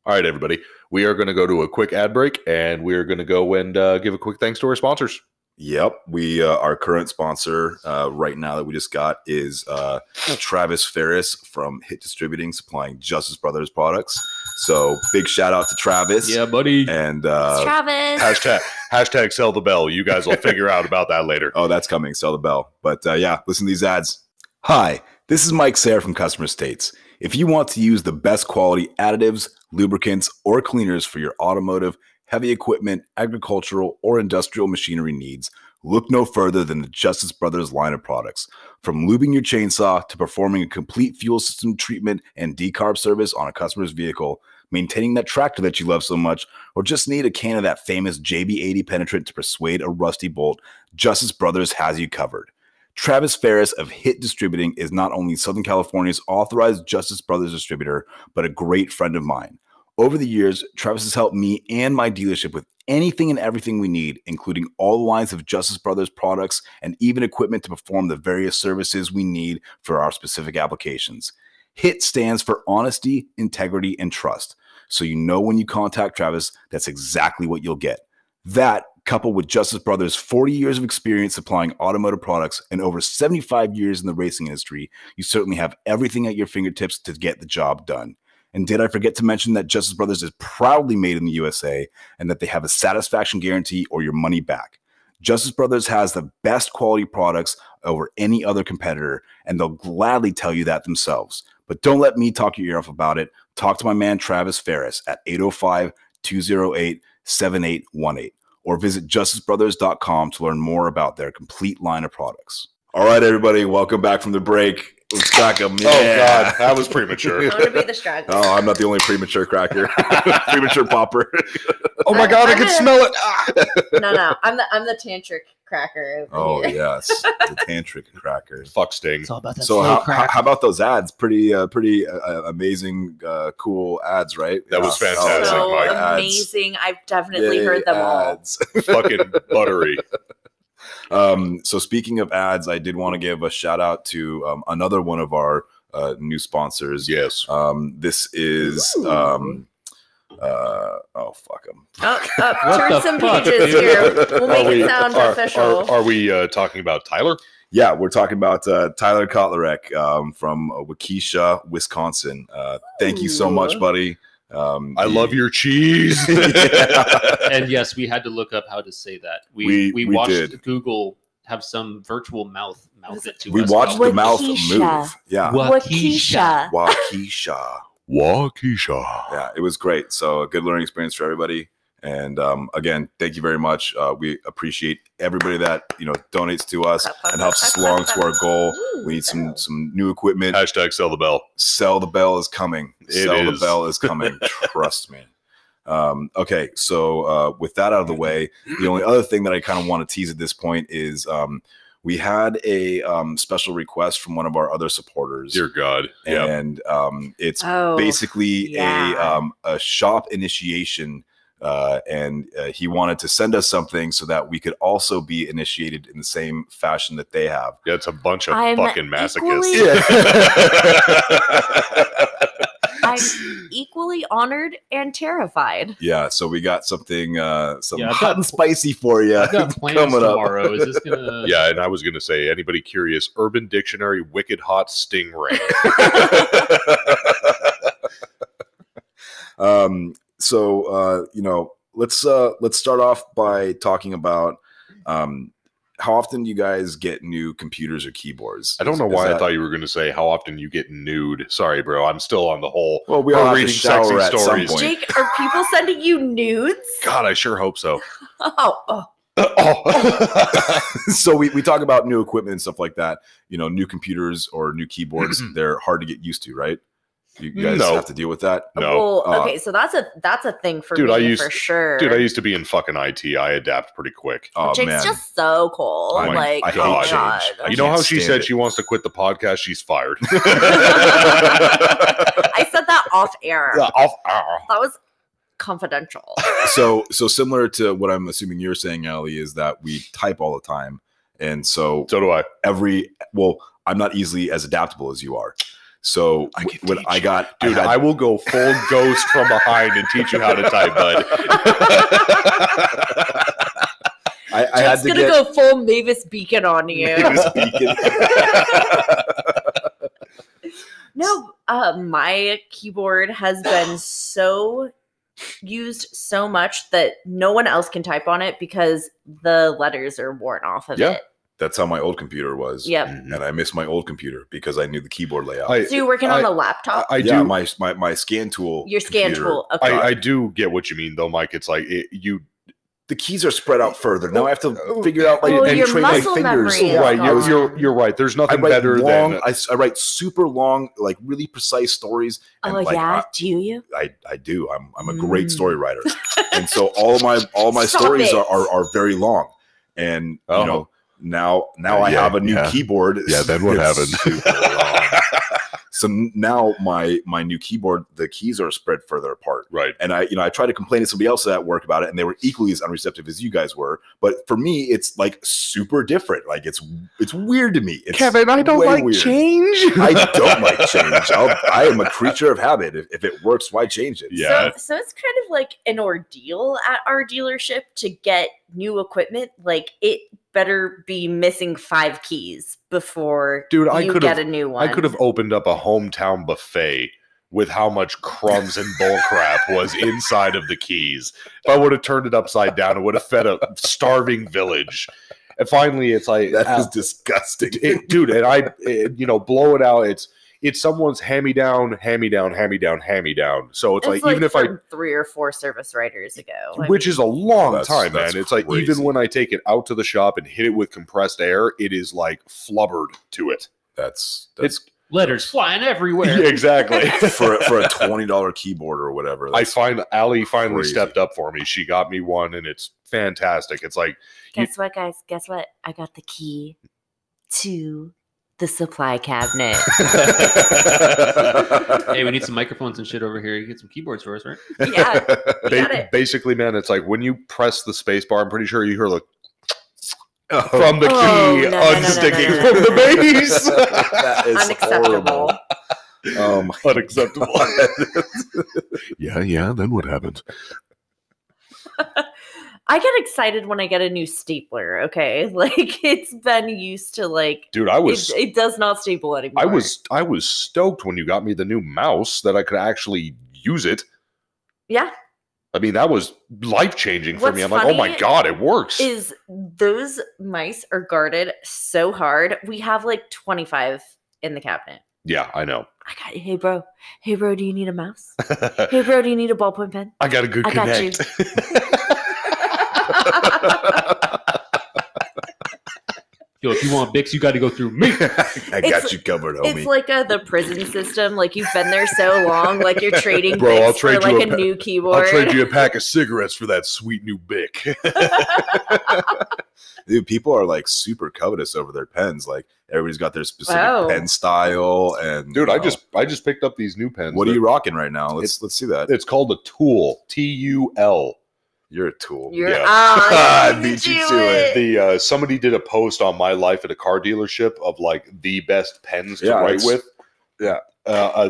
Speaker 2: All right, everybody. We are going to go to a quick ad break, and we are going to go and give a quick thanks to our sponsors.
Speaker 1: Yep, we our current sponsor right now that we just got is Travis Ferris from Hit Distributing, supplying Justice Brothers products. So big shout out to Travis.
Speaker 3: Yeah, buddy.
Speaker 1: And
Speaker 4: It's Travis.
Speaker 2: Hashtag sell the bell. You guys will figure out about that later.
Speaker 1: oh, that's coming. Sell the bell. But yeah, listen to these ads. Hi, this is Mike Sayre from Customer States. If you want to use the best quality additives, lubricants, or cleaners for your automotive, heavy equipment, agricultural, or industrial machinery needs, look no further than the Justice Brothers line of products. From lubing your chainsaw to performing a complete fuel system treatment and decarb service on a customer's vehicle, maintaining that tractor that you love so much, or just need a can of that famous JB80 penetrant to persuade a rusty bolt, Justice Brothers has you covered. Travis Ferris of Hit Distributing is not only Southern California's authorized Justice Brothers distributor, but a great friend of mine. Over the years, Travis has helped me and my dealership with anything and everything we need, including all the lines of Justice Brothers products and even equipment to perform the various services we need for our specific applications. HIT stands for honesty, integrity, and trust. So you know when you contact Travis, that's exactly what you'll get. That, coupled with Justice Brothers' 40 years of experience supplying automotive products and over 75 years in the racing industry, you certainly have everything at your fingertips to get the job done. And did I forget to mention that Justice Brothers is proudly made in the USA and that they have a satisfaction guarantee or your money back? Justice Brothers has the best quality products over any other competitor, and they'll gladly tell you that themselves. But don't let me talk your ear off about it. Talk to my man Travis Ferris at 805-208-7818 or visit justicebrothers.com to learn more about their complete line of products. All right, everybody, welcome back from the break. Let's crack them.
Speaker 2: Oh God, that was premature.
Speaker 4: I'm gonna be the straggler.
Speaker 1: Oh, I'm not the only premature cracker. Premature popper.
Speaker 2: Oh my God, I
Speaker 4: I'm
Speaker 2: can
Speaker 4: gonna-
Speaker 2: smell it. Ah!
Speaker 4: No, I'm the tantric cracker. Over
Speaker 1: Oh,
Speaker 4: here.
Speaker 1: yes. The tantric cracker.
Speaker 2: Fuck Sting.
Speaker 3: It's all about that
Speaker 1: So
Speaker 3: slow
Speaker 1: how
Speaker 3: crack.
Speaker 1: about those ads? Pretty amazing, cool ads, right?
Speaker 2: That was fantastic,
Speaker 4: So
Speaker 2: Mike.
Speaker 4: amazing. I've definitely heard them all.
Speaker 1: ads.
Speaker 2: Fucking buttery.
Speaker 1: So speaking of ads, I did want to give a shout out to another one of our new sponsors.
Speaker 2: Yes.
Speaker 1: This is
Speaker 4: Ooh.
Speaker 1: oh fuck them.
Speaker 3: What
Speaker 4: Turn
Speaker 3: the
Speaker 4: some
Speaker 3: fuck,
Speaker 4: pages
Speaker 3: dude?
Speaker 4: here. We'll make
Speaker 2: Are we-
Speaker 4: it sound official.
Speaker 2: Are we talking about Tyler?
Speaker 1: Yeah, we're talking about Tyler Kotlarek from Waukesha, Wisconsin. Thank you so much,
Speaker 4: Ooh.
Speaker 1: buddy.
Speaker 2: I love your cheese.
Speaker 3: And yes, we had to look up how to say that.
Speaker 1: We
Speaker 3: We watched
Speaker 1: did.
Speaker 3: Google have some virtual mouth it to
Speaker 1: We
Speaker 3: us.
Speaker 1: watched the mouth
Speaker 4: Waukesha.
Speaker 1: move. Yeah.
Speaker 4: Waukesha.
Speaker 1: Waukesha.
Speaker 2: Waukesha.
Speaker 1: Yeah, it was great. So a good learning experience for everybody. And again, thank you very much. We appreciate everybody that donates to us and helps us along to our goal. We need some new equipment.
Speaker 2: Hashtag sell the bell.
Speaker 1: Sell the bell is coming. Sell the
Speaker 2: is.
Speaker 1: bell is coming. Trust me. Okay, so with that out of the way, the only other thing that I kind of want to tease at this point is we had a special request from one of our other supporters.
Speaker 2: Dear God. Yeah.
Speaker 1: And it's
Speaker 4: Oh,
Speaker 1: basically
Speaker 4: yeah.
Speaker 1: a shop initiation. And he wanted to send us something so that we could also be initiated in the same fashion that they have.
Speaker 2: Yeah, it's a bunch of
Speaker 4: I'm
Speaker 2: fucking masochists.
Speaker 4: I'm equally honored and terrified.
Speaker 1: Yeah, so we got something
Speaker 3: Yeah, I've
Speaker 1: hot
Speaker 3: got-
Speaker 1: and spicy for you.
Speaker 3: I've got plans
Speaker 1: coming up.
Speaker 3: tomorrow. Is this gonna?
Speaker 2: Yeah, and I was going to say, anybody curious, Urban Dictionary Wicked Hot Stingray.
Speaker 1: So let's start off by talking about how often you guys get new computers or keyboards.
Speaker 2: I don't know
Speaker 1: Is
Speaker 2: why I
Speaker 1: that-
Speaker 2: thought you were going to say how often you get nude. Sorry, bro. I'm still on the whole.
Speaker 1: Well, we all have to
Speaker 2: reading
Speaker 1: shower
Speaker 2: sexy
Speaker 1: at some
Speaker 2: stories.
Speaker 1: point.
Speaker 4: Jake, are people sending you nudes?
Speaker 2: God, I sure hope so.
Speaker 4: Oh,
Speaker 2: Oh.
Speaker 1: So we talk about new equipment and stuff like that. New computers or new keyboards, they're hard to get used to, right? You guys
Speaker 2: No.
Speaker 1: have to deal with that.
Speaker 2: No.
Speaker 4: Well, okay, so that's a thing for
Speaker 2: Dude,
Speaker 4: me for sure.
Speaker 2: Dude, I used to be in fucking IT. I adapt pretty quick.
Speaker 1: Oh
Speaker 4: Jake's
Speaker 1: man,
Speaker 4: just so cold.
Speaker 1: I
Speaker 4: like,
Speaker 1: hate
Speaker 4: oh my
Speaker 1: change.
Speaker 4: God.
Speaker 1: I
Speaker 2: You know
Speaker 1: can't
Speaker 2: how she
Speaker 1: stand
Speaker 2: said
Speaker 1: it.
Speaker 2: she wants to quit the podcast? She's fired.
Speaker 4: I said that off air. That was confidential.
Speaker 1: so similar to what I'm assuming you're saying, Ali, is that we type all the time, and so
Speaker 2: So do I.
Speaker 1: I'm not easily as adaptable as you are. So
Speaker 2: I can
Speaker 1: when
Speaker 2: teach
Speaker 1: I
Speaker 2: you.
Speaker 1: got,
Speaker 2: Dude,
Speaker 1: I
Speaker 2: I
Speaker 1: had-
Speaker 2: will go full ghost from behind and teach you how to type, bud.
Speaker 1: I had
Speaker 4: Jake's
Speaker 1: to
Speaker 4: gonna
Speaker 1: get
Speaker 4: go full Mavis Beacon on you.
Speaker 1: speaking.
Speaker 4: No, my keyboard has been so used so much that no one else can type on it because the letters are worn off of
Speaker 1: Yeah.
Speaker 4: it.
Speaker 1: That's how my old computer was.
Speaker 4: Yep.
Speaker 1: And I miss my old computer because I knew the keyboard layout.
Speaker 4: So you're working on a laptop?
Speaker 2: I
Speaker 1: yeah,
Speaker 2: do.
Speaker 1: my scan tool.
Speaker 4: Your scan
Speaker 1: computer,
Speaker 4: tool. Okay.
Speaker 2: I do get what you mean, though, Mike. It's like
Speaker 1: The keys are spread out further. Now I have to figure out
Speaker 4: Oh,
Speaker 1: and
Speaker 4: your
Speaker 1: train my
Speaker 4: muscle
Speaker 1: fingers.
Speaker 4: memory is
Speaker 2: right.
Speaker 4: gone.
Speaker 2: You're right. There's
Speaker 1: I
Speaker 2: nothing
Speaker 1: write
Speaker 2: better
Speaker 1: long.
Speaker 2: than
Speaker 1: I write super long, like really precise stories. And
Speaker 4: Oh
Speaker 1: like,
Speaker 4: yeah, do you?
Speaker 1: I do. I'm a great
Speaker 4: Mm.
Speaker 1: story writer, and so all my
Speaker 4: Stop
Speaker 1: stories
Speaker 4: it.
Speaker 1: are very long. And
Speaker 2: Oh.
Speaker 1: now I
Speaker 2: Yeah,
Speaker 1: have a new
Speaker 2: yeah.
Speaker 1: keyboard.
Speaker 2: Yeah, then what
Speaker 1: It's
Speaker 2: happened?
Speaker 1: super long. So now my new keyboard, the keys are spread further apart.
Speaker 2: right.
Speaker 1: And I tried to complain to somebody else at work about it, and they were equally as unreceptive as you guys were. But for me, it's like super different. Like it's weird to me. It's
Speaker 2: Kevin, I don't
Speaker 1: way
Speaker 2: like
Speaker 1: weird.
Speaker 2: change.
Speaker 1: I don't like change. I am a creature of habit. If it works, why change it?
Speaker 2: Yeah.
Speaker 4: So it's kind of like an ordeal at our dealership to get new equipment. Like it better be missing 5 keys before
Speaker 2: Dude, I
Speaker 4: you
Speaker 2: could
Speaker 4: get
Speaker 2: have
Speaker 4: a new one.
Speaker 2: I could have opened up a hometown buffet with how much crumbs and bullcrap was inside of the keys. If I would have turned it upside down, it would have fed a starving village. And finally, it's like
Speaker 1: That is disgusting.
Speaker 2: dude, and blow it out. It's someone's hand-me-down. So it's like even if I,
Speaker 4: from 3 or 4 service writers ago.
Speaker 2: which is a long
Speaker 1: That's-
Speaker 2: time,
Speaker 1: that's
Speaker 2: man. It's like
Speaker 1: crazy.
Speaker 2: even when I take it out to the shop and hit it with compressed air, it is like flubbered to it.
Speaker 1: That's
Speaker 3: Letters flying everywhere.
Speaker 2: Yeah, exactly.
Speaker 1: for a $20 keyboard or whatever.
Speaker 2: I find Allie finally
Speaker 1: crazy.
Speaker 2: stepped up for me. She got me one, and it's fantastic. It's like
Speaker 4: Guess what, guys? Guess what? I got the key to the supply cabinet.
Speaker 3: Hey, we need some microphones and shit over here. You get some keyboards for us, right?
Speaker 4: Yeah, we got it.
Speaker 2: basically, man, it's like when you press the space bar, I'm pretty sure you hear the
Speaker 1: Oh,
Speaker 2: from the
Speaker 4: Oh,
Speaker 2: key
Speaker 4: no, no, no, no,
Speaker 2: unsticking
Speaker 4: no, no,
Speaker 2: from
Speaker 4: no.
Speaker 2: the base.
Speaker 1: that is
Speaker 4: Unacceptable.
Speaker 1: horrible.
Speaker 2: Unacceptable. Yeah. Then what happened?
Speaker 4: I get excited when I get a new stapler. Okay, like it's been used to like
Speaker 2: Dude, I was
Speaker 4: it does not staple anymore.
Speaker 2: I was stoked when you got me the new mouse that I could actually use it.
Speaker 4: Yeah.
Speaker 2: I mean, that was life changing for
Speaker 4: What's
Speaker 2: me. I'm like, oh my
Speaker 4: funny
Speaker 2: god, it works.
Speaker 4: Is those mice are guarded so hard. We have like 25 in the cabinet.
Speaker 2: Yeah, I know.
Speaker 4: I got hey bro, do you need a mouse? Hey bro, do you need a ballpoint pen?
Speaker 2: I got a good
Speaker 4: I got
Speaker 2: connect.
Speaker 3: Yo, if you want Bix, you got to go through me.
Speaker 1: I got you covered, homie.
Speaker 4: It's like the prison system. Like you've been there so long, like you're trading
Speaker 2: Bro,
Speaker 4: Bix
Speaker 2: I'll
Speaker 4: for
Speaker 2: trade you
Speaker 4: like
Speaker 2: a
Speaker 4: a new keyboard.
Speaker 2: I'll trade you a pack of cigarettes for that sweet new Bic.
Speaker 1: Dude, people are like super covetous over their pens. Like everybody's got their specific
Speaker 4: Wow.
Speaker 1: pen style. And
Speaker 2: Dude,
Speaker 1: you
Speaker 2: I
Speaker 1: know,
Speaker 2: just picked up these new pens.
Speaker 1: what are you rocking right now? Let's see that.
Speaker 2: It's called a Tool. TUL.
Speaker 1: You're a tool.
Speaker 4: You're
Speaker 2: Yeah.
Speaker 1: I
Speaker 4: I
Speaker 1: beat you to it.
Speaker 2: The somebody did a post on my life at a car dealership of like the best pens to
Speaker 1: Yeah,
Speaker 2: write
Speaker 1: it's-
Speaker 2: with.
Speaker 1: yeah.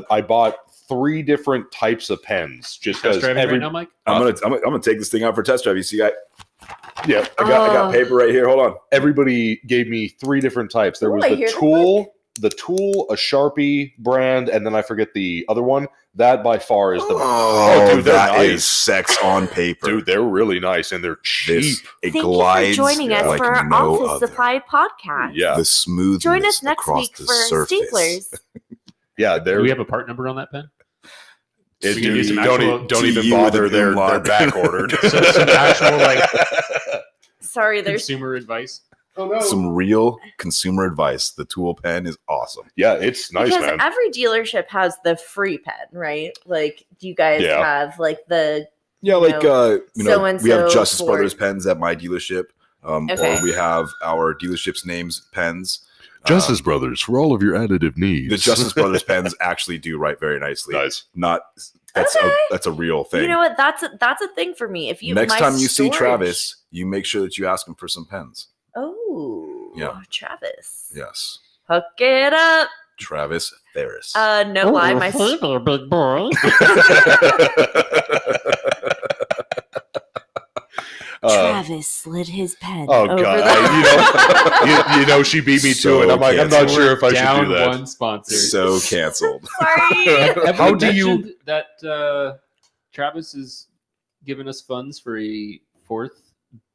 Speaker 2: I bought 3 different types of pens just
Speaker 3: Test
Speaker 2: because
Speaker 3: driving
Speaker 2: every
Speaker 3: right now, Mike?
Speaker 1: I'm gonna take this thing out for a test drive. You see, I
Speaker 2: yeah
Speaker 1: got paper right here. Hold on.
Speaker 2: everybody gave me 3 different types. There
Speaker 4: Ooh,
Speaker 2: was
Speaker 4: I
Speaker 2: the
Speaker 4: hear the
Speaker 2: Tool, a Sharpie brand, and then I forget the other one. That by far is the
Speaker 1: Oh,
Speaker 2: dude, they're
Speaker 1: that is
Speaker 2: nice.
Speaker 1: sex on paper.
Speaker 2: dude. They're really nice and they're cheap.
Speaker 1: This it
Speaker 4: Thank
Speaker 1: glides
Speaker 4: you for joining us
Speaker 1: like
Speaker 4: for our
Speaker 1: no
Speaker 4: Office
Speaker 1: other.
Speaker 4: Supply podcast.
Speaker 2: Yeah.
Speaker 1: The smoothness
Speaker 4: Join us next
Speaker 1: across
Speaker 4: week
Speaker 1: the
Speaker 4: for
Speaker 1: surface.
Speaker 4: staplers.
Speaker 2: Yeah,
Speaker 3: Do
Speaker 2: they're
Speaker 3: we have a part number on that pen?
Speaker 2: it,
Speaker 3: we can do
Speaker 2: dude,
Speaker 3: some
Speaker 2: don't,
Speaker 3: actual-
Speaker 2: don't
Speaker 1: to
Speaker 2: even
Speaker 1: you with
Speaker 2: bother.
Speaker 1: an
Speaker 2: They're
Speaker 1: umlaut.
Speaker 2: back ordered.
Speaker 3: Some actual like
Speaker 4: Sorry, there's
Speaker 3: consumer advice.
Speaker 1: Some real consumer advice. The Tool pen is awesome.
Speaker 2: Yeah, it's nice,
Speaker 4: because
Speaker 2: man.
Speaker 4: every dealership has the free pen, right? Like, do you guys
Speaker 2: Yeah.
Speaker 4: have like the
Speaker 1: Yeah, like we
Speaker 4: so-and-so
Speaker 1: have Justice
Speaker 4: for-
Speaker 1: Brothers pens at my dealership,
Speaker 4: Okay.
Speaker 1: or we have our dealership's names pens.
Speaker 2: Justice Brothers for all of your additive needs.
Speaker 1: The Justice Brothers pens actually do write very nicely.
Speaker 2: Nice.
Speaker 1: Not that's
Speaker 4: Okay.
Speaker 1: that's a real thing.
Speaker 4: You know what? That's a thing for me. If you
Speaker 1: Next
Speaker 4: my
Speaker 1: time you see
Speaker 4: storage-
Speaker 1: Travis, you make sure that you ask him for some pens.
Speaker 4: Oh,
Speaker 1: Yeah.
Speaker 4: Travis,
Speaker 1: Yes,
Speaker 4: hook it up.
Speaker 1: Travis Ferris.
Speaker 4: No lie, my
Speaker 3: there, big boy.
Speaker 4: Travis slid his pen.
Speaker 2: Oh
Speaker 4: over
Speaker 2: god! You know she beat me
Speaker 1: So
Speaker 2: to it. I'm like, I'm not
Speaker 1: canceled.
Speaker 2: sure if I
Speaker 3: Down
Speaker 2: should do that.
Speaker 3: one sponsor.
Speaker 1: So canceled.
Speaker 4: Sorry.
Speaker 3: Have
Speaker 2: How
Speaker 3: we
Speaker 2: do you-
Speaker 3: mentioned that Travis is giving us funds for a 4th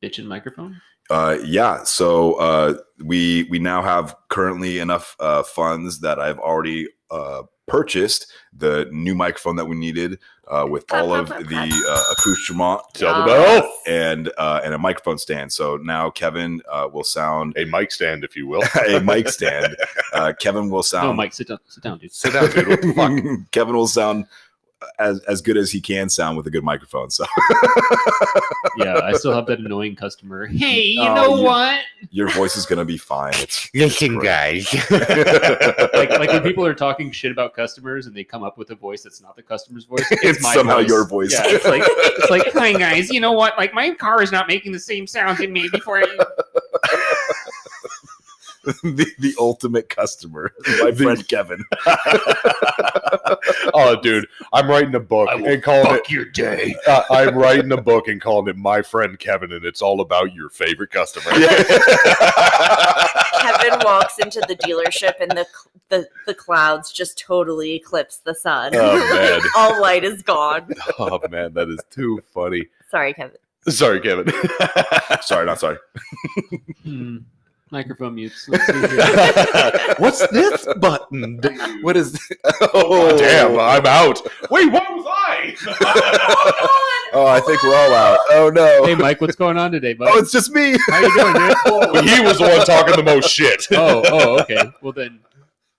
Speaker 3: bitchin' microphone?
Speaker 1: Yeah. So we now have currently enough funds that I've already purchased the new microphone that we needed with all of the accoutrement
Speaker 2: Tell the bell.
Speaker 1: and a microphone stand. So now Kevin will sound
Speaker 2: A mic stand, if you will.
Speaker 1: a mic stand. Kevin will sound.
Speaker 3: No, Mike, sit down, dude.
Speaker 2: Sit down, dude. What the fuck?
Speaker 1: Kevin will sound as good as he can sound with a good microphone. So
Speaker 3: Yeah, I still have that annoying customer. Hey, you
Speaker 1: Oh,
Speaker 3: know
Speaker 1: you-
Speaker 3: what?
Speaker 1: your voice is gonna be fine. It's
Speaker 2: Listen,
Speaker 1: great.
Speaker 2: guys.
Speaker 3: Like when people are talking shit about customers and they come up with a voice that's not the customer's voice.
Speaker 1: It's
Speaker 3: my
Speaker 1: somehow
Speaker 3: voice.
Speaker 1: your voice.
Speaker 3: Yeah, it's like, hi guys, you know what? Like my car is not making the same sounds it made before.
Speaker 1: the ultimate customer, my friend Kevin.
Speaker 2: Oh, dude, I'm writing a book and calling it.
Speaker 3: your day.
Speaker 2: I'm writing a book and calling it My Friend Kevin, and it's all about your favorite customer.
Speaker 4: Kevin walks into the dealership and the clouds just totally eclipse the sun.
Speaker 2: Oh, man.
Speaker 4: All light is gone.
Speaker 2: Oh man, that is too funny.
Speaker 4: Sorry, Kevin.
Speaker 2: Sorry, Kevin.
Speaker 1: Sorry, not sorry.
Speaker 3: Microphone mutes. Let's see here.
Speaker 2: What's this button?
Speaker 1: What is?
Speaker 2: Oh, damn! I'm out. Wait, what was I?
Speaker 1: Oh, I think we're all out. Oh no.
Speaker 3: Hey, Mike, what's going on today, bud?
Speaker 1: Oh, it's just me.
Speaker 3: How you doing, dude?
Speaker 2: He was the one talking the most shit.
Speaker 3: Oh, okay. Well then,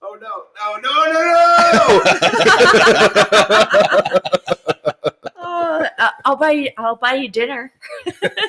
Speaker 1: Oh no.
Speaker 4: I'll buy you dinner.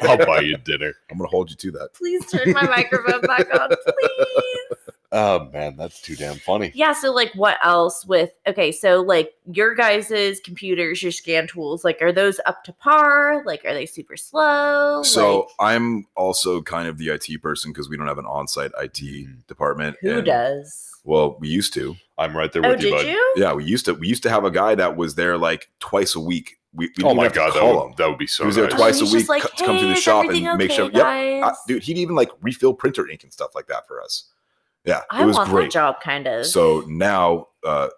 Speaker 2: I'll buy you dinner.
Speaker 1: I'm gonna hold you to that.
Speaker 4: Please turn my microphone back on, please.
Speaker 2: Oh man, that's too damn funny.
Speaker 4: Yeah, so like what else with so like your guys' computers, your scan tools, like are those up to par? Like are they super slow?
Speaker 1: So
Speaker 4: Like,
Speaker 1: I'm also kind of the IT person because we don't have an on-site IT department.
Speaker 4: who
Speaker 1: and-
Speaker 4: does?
Speaker 1: Well, we used to.
Speaker 2: I'm right there
Speaker 4: Oh,
Speaker 2: with you,
Speaker 4: did
Speaker 2: bud.
Speaker 4: you?
Speaker 1: Yeah, we used to have a guy that was there like twice a week. We
Speaker 2: Oh
Speaker 1: didn't
Speaker 2: my
Speaker 1: have to
Speaker 2: god,
Speaker 1: call him.
Speaker 2: that would be so
Speaker 1: He was there
Speaker 2: nice.
Speaker 1: twice a
Speaker 4: he's
Speaker 1: week,
Speaker 4: just like,
Speaker 1: to come through the
Speaker 4: "Hey, is
Speaker 1: shop
Speaker 4: everything
Speaker 1: and make
Speaker 4: okay,
Speaker 1: sure.
Speaker 4: guys?"
Speaker 1: Yep, dude, he'd even like refill printer ink and stuff like that for us. Yeah,
Speaker 4: I
Speaker 1: it was
Speaker 4: want
Speaker 1: great.
Speaker 4: that job kind of.
Speaker 1: So now,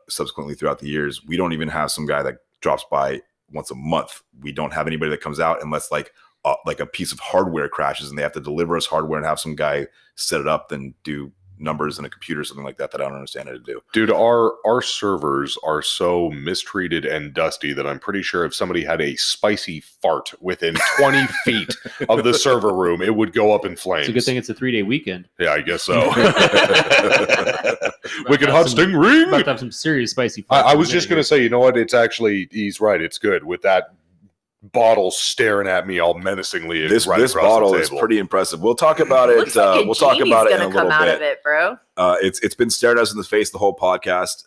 Speaker 1: subsequently throughout the years, we don't even have some guy that drops by once a month. We don't have anybody that comes out unless like a piece of hardware crashes and they have to deliver us hardware and have some guy set it up, then do numbers in a computer or something like that I don't understand how to do.
Speaker 2: Dude, our servers are so mistreated and dusty that I'm pretty sure if somebody had a spicy fart within 20 feet of the server room, it would go up in flames.
Speaker 3: It's a good thing it's a 3-day weekend.
Speaker 2: Yeah, I guess so. Wicked Hot Sting Ring!
Speaker 3: About to have some serious spicy
Speaker 2: I was just going to say, you know what? It's actually, he's right. It's good with that bottle staring at me all menacingly.
Speaker 1: This
Speaker 2: right across
Speaker 1: bottle
Speaker 2: the
Speaker 1: is
Speaker 2: table.
Speaker 1: pretty impressive. We'll talk about it.
Speaker 4: Looks like
Speaker 1: We'll talk about it in a
Speaker 4: gonna
Speaker 1: little
Speaker 4: come out
Speaker 1: bit.
Speaker 4: of it, bro.
Speaker 1: It's been staring us in the face the whole podcast.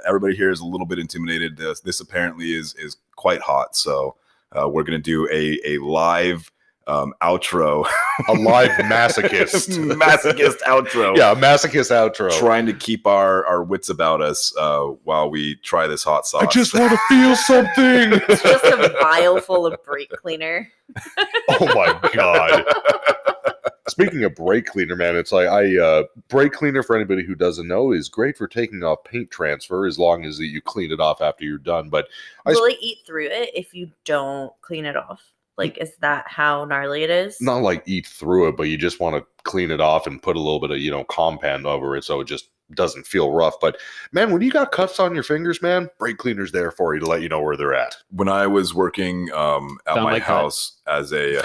Speaker 1: Everybody here is a little bit intimidated. This apparently is quite hot. So we're gonna do a live outro,
Speaker 2: A live masochist.
Speaker 1: masochist outro.
Speaker 2: Yeah, a masochist outro.
Speaker 1: Trying to keep our wits about us while we try this hot sauce.
Speaker 2: I just want to feel something.
Speaker 4: It's just a vial full of brake cleaner.
Speaker 2: Oh my god. Speaking of brake cleaner, man, it's like brake cleaner, for anybody who doesn't know, is great for taking off paint transfer as long as you clean it off after you're done. But
Speaker 4: Will it eat through it if you don't clean it off? Like, is that how gnarly it is?
Speaker 2: not like eat through it, but you just want to clean it off and put a little bit of, compound over it so it just doesn't feel rough. But man, when you got cuts on your fingers, man, brake cleaner's there for you to let you know where they're at.
Speaker 1: When I was working at
Speaker 3: Found
Speaker 1: my
Speaker 3: my cut.
Speaker 1: house as a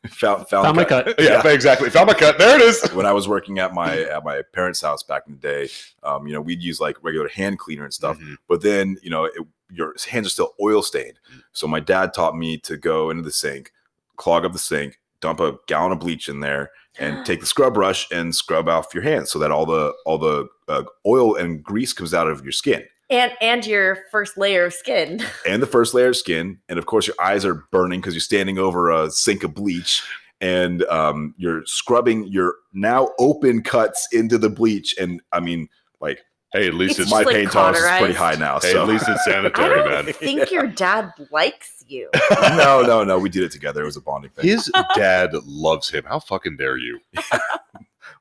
Speaker 1: found
Speaker 3: Found my cut.
Speaker 2: Yeah, exactly. Found my cut. There it is.
Speaker 1: When I was working at my parents' house back in the day, we'd use like regular hand cleaner and stuff.
Speaker 2: Mhm.
Speaker 1: But then, your hands are still oil stained. So my dad taught me to go into the sink, clog up the sink, dump a gallon of bleach in there, and take the scrub brush and scrub off your hands so that all the oil and grease comes out of your skin.
Speaker 4: And your first layer of skin.
Speaker 1: And the first layer of skin. And of course, your eyes are burning because you're standing over a sink of bleach. And you're scrubbing your now open cuts into the bleach. And I mean, like,
Speaker 2: Hey, at least
Speaker 4: It's
Speaker 2: it's
Speaker 1: my
Speaker 4: like
Speaker 1: pain tolerance is pretty
Speaker 4: cauterized.
Speaker 1: high now.
Speaker 2: hey,
Speaker 1: So
Speaker 2: at least it's
Speaker 4: I
Speaker 2: sanitary,
Speaker 4: don't
Speaker 2: man.
Speaker 4: think your dad likes you.
Speaker 1: no, we did it together. It was a bonding thing.
Speaker 2: His dad loves him. How fucking dare you?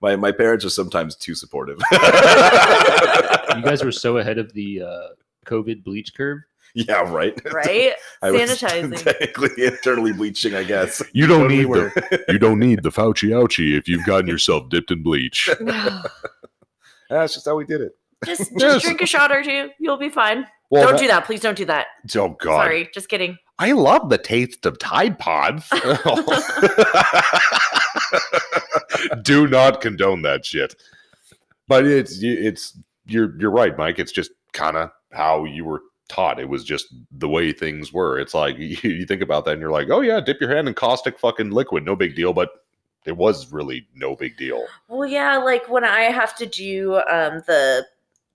Speaker 1: My parents are sometimes too supportive.
Speaker 3: You guys were so ahead of the COVID bleach curve.
Speaker 1: Yeah, right.
Speaker 4: Right?
Speaker 1: I was
Speaker 4: Sanitizing.
Speaker 1: technically internally bleaching, I guess.
Speaker 2: You don't
Speaker 1: Totally
Speaker 2: need
Speaker 1: were.
Speaker 2: you don't need the Fauci ouchie if you've gotten yourself dipped in bleach.
Speaker 1: That's just how we did it.
Speaker 4: just
Speaker 2: Yes.
Speaker 4: drink a shot or two. You'll be fine.
Speaker 2: Well,
Speaker 4: Don't do that. Please don't do that.
Speaker 2: Oh God!
Speaker 4: Sorry. Just kidding.
Speaker 2: I love the taste of Tide Pods. Do not condone that shit. But you're right, Mike. It's just kind of how you were taught. It was just the way things were. It's like you think about that and you're like, oh yeah, dip your hand in caustic fucking liquid, no big deal. But it was really no big deal.
Speaker 4: Well, yeah, like when I have to do the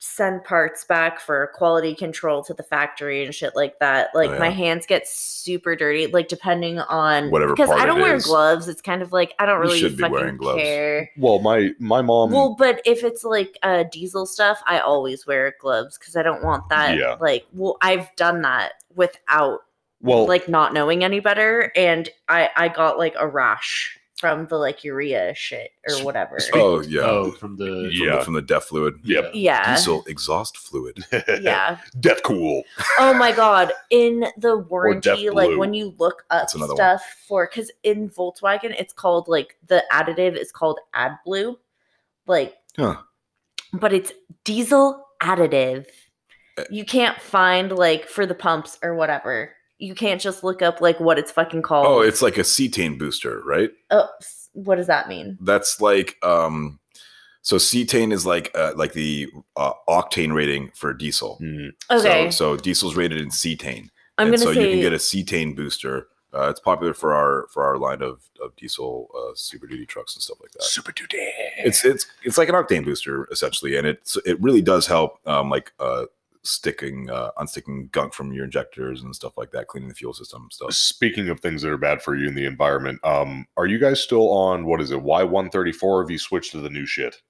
Speaker 4: send parts back for quality control to the factory and shit like that, like
Speaker 1: Oh, yeah.
Speaker 4: my hands get super dirty, like depending on
Speaker 1: Whatever
Speaker 4: because
Speaker 1: part
Speaker 4: I don't
Speaker 1: it
Speaker 4: wear
Speaker 1: is.
Speaker 4: gloves. It's kind of like I don't
Speaker 1: You
Speaker 4: really
Speaker 1: should be
Speaker 4: fucking
Speaker 1: wearing gloves.
Speaker 4: care.
Speaker 2: Well, my mom.
Speaker 4: Well, but if it's like diesel stuff, I always wear gloves because I don't want that.
Speaker 2: Yeah.
Speaker 4: Like, well, I've done that without
Speaker 2: well,
Speaker 4: like not knowing any better, and I got like a rash from the like urea shit or whatever.
Speaker 1: Oh yeah.
Speaker 3: Oh, from the
Speaker 2: Yeah.
Speaker 1: From the DEF fluid.
Speaker 2: Yep.
Speaker 4: Yeah.
Speaker 1: Diesel exhaust fluid.
Speaker 4: Yeah.
Speaker 2: Death cool.
Speaker 4: Oh my god! In the warranty,
Speaker 2: Death
Speaker 4: like
Speaker 2: Blue.
Speaker 4: when you look up
Speaker 1: That's another
Speaker 4: stuff for, because in Volkswagen it's called like the additive is called AdBlue, like,
Speaker 1: Huh.
Speaker 4: but it's diesel additive. You can't find like for the pumps or whatever. You can't just look up like what it's fucking called.
Speaker 1: Oh, it's like a cetane booster, right?
Speaker 4: What does that mean?
Speaker 1: That's like so cetane is like the octane rating for diesel.
Speaker 2: Mm.
Speaker 4: Okay,
Speaker 1: So diesel's rated in cetane.
Speaker 4: I'm
Speaker 1: And
Speaker 4: gonna
Speaker 1: so
Speaker 4: say
Speaker 1: you can get a cetane booster. It's popular for our line of diesel Super Duty trucks and stuff like that.
Speaker 2: Super duty.
Speaker 1: It's like an octane booster essentially, and it really does help unsticking gunk from your injectors and stuff like that, cleaning the fuel system and stuff.
Speaker 2: Speaking of things that are bad for you in the environment, are you guys still on what is it, Y134, or have you switched to the new shit?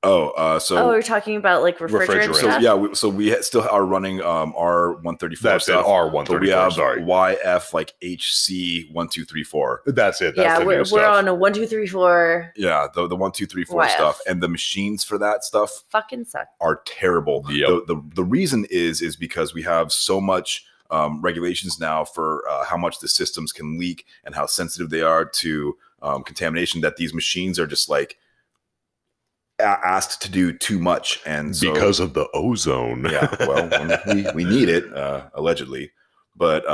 Speaker 1: So
Speaker 4: we're talking about like refrigerant
Speaker 2: Refrigerant.
Speaker 1: so
Speaker 4: stuff.
Speaker 1: yeah, still are running R134
Speaker 2: That's it,
Speaker 1: stuff.
Speaker 2: R134.
Speaker 1: But we have
Speaker 2: sorry,
Speaker 1: YF like HC1234.
Speaker 2: that's it. That's
Speaker 4: Yeah,
Speaker 2: the new
Speaker 4: we're
Speaker 2: stuff.
Speaker 4: on a 1, 2, 3, 4.
Speaker 1: Yeah, the 1, 2, 3, 4
Speaker 4: YF.
Speaker 1: stuff, and the machines for that stuff
Speaker 4: Fucking suck.
Speaker 1: are terrible.
Speaker 2: Yep.
Speaker 1: The reason is because we have so much regulations now for how much the systems can leak and how sensitive they are to contamination that these machines are just like asked to do too much, and so,
Speaker 2: because of the ozone.
Speaker 1: yeah, well, we need it allegedly, but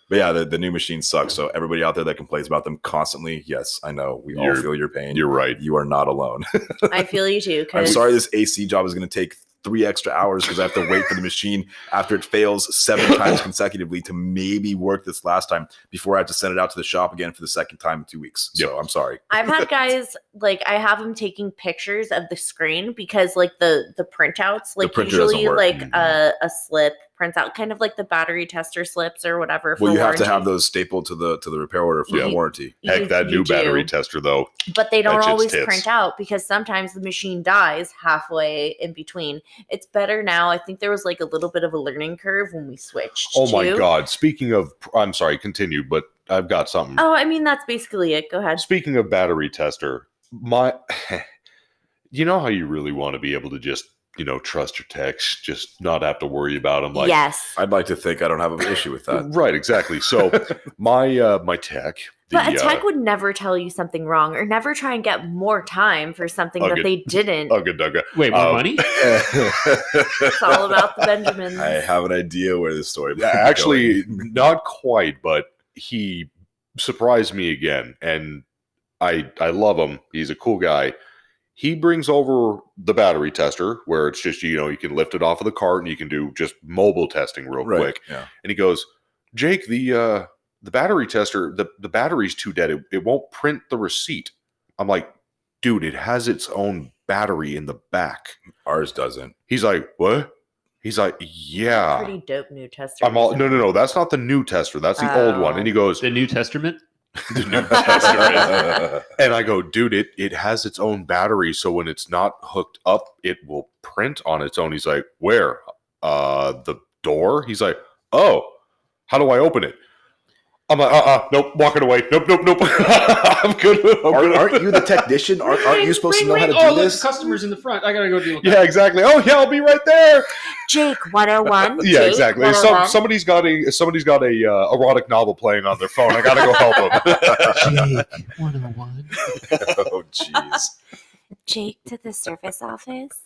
Speaker 1: but yeah, the new machines suck. So everybody out there that complains about them constantly, yes, I know we all feel your pain.
Speaker 2: You're right.
Speaker 1: You are not alone.
Speaker 4: I feel you too.
Speaker 1: I'm sorry this AC job is going to take 3 extra hours because I have to wait for the machine after it fails 7 times consecutively to maybe work this last time before I have to send it out to the shop again for the second time in 2 weeks. So I'm sorry.
Speaker 4: I've had guys, like, I have them taking pictures of the screen because, like, the printouts, like, usually, like, a slip prints out, kind of like the battery tester slips or whatever.
Speaker 1: Well, you have to have those stapled to the repair order for the warranty.
Speaker 2: Heck, that new battery tester, though.
Speaker 4: But they don't always print out because sometimes the machine dies halfway in between. It's better now. I think there was, like, a little bit of a learning curve when we switched.
Speaker 2: Oh, my God. Speaking of, I'm sorry, continue, but I've got something.
Speaker 4: Oh, I mean, that's basically it. Go ahead.
Speaker 2: Speaking of battery tester, you know how you really want to be able to just, trust your techs, just not have to worry about them. Like,
Speaker 4: yes.
Speaker 1: I'd like to think I don't have an issue with that.
Speaker 2: Right, exactly. So my tech.
Speaker 4: But a tech would never tell you something wrong or never try and get more time for something that they didn't.
Speaker 3: Wait, more money?
Speaker 4: It's all about the Benjamins.
Speaker 1: I have an idea where this story
Speaker 2: might be actually going. Not quite, but he surprised me again. And I love him. He's a cool guy. He brings over the battery tester where it's just, you can lift it off of the cart and you can do just mobile testing real quick.
Speaker 1: Yeah.
Speaker 2: And he goes, Jake, the battery tester, the battery's too dead. It won't print the receipt. I'm like, dude, it has its own battery in the back.
Speaker 1: Ours doesn't.
Speaker 2: He's like, what? He's like, yeah.
Speaker 4: Pretty dope new tester.
Speaker 2: No. That's not the new tester. That's the old one. And he goes,
Speaker 3: the New Testament?
Speaker 2: The New Testament. And I go, dude, it has its own battery. So when it's not hooked up, it will print on its own. He's like, where? The door? He's like, oh, how do I open it? I'm like, nope, walking away. Nope. I'm good.
Speaker 1: Aren't you the technician? Aren't you supposed to know how to do this?
Speaker 3: Customers in the front. I gotta go deal with that.
Speaker 2: Yeah, exactly. Oh, yeah, I'll be right there.
Speaker 4: Jake 101.
Speaker 2: Yeah, exactly. Somebody's got a erotic novel playing on their phone. I gotta go help them.
Speaker 3: Jake 101.
Speaker 1: Oh, jeez.
Speaker 4: Jake to the service office.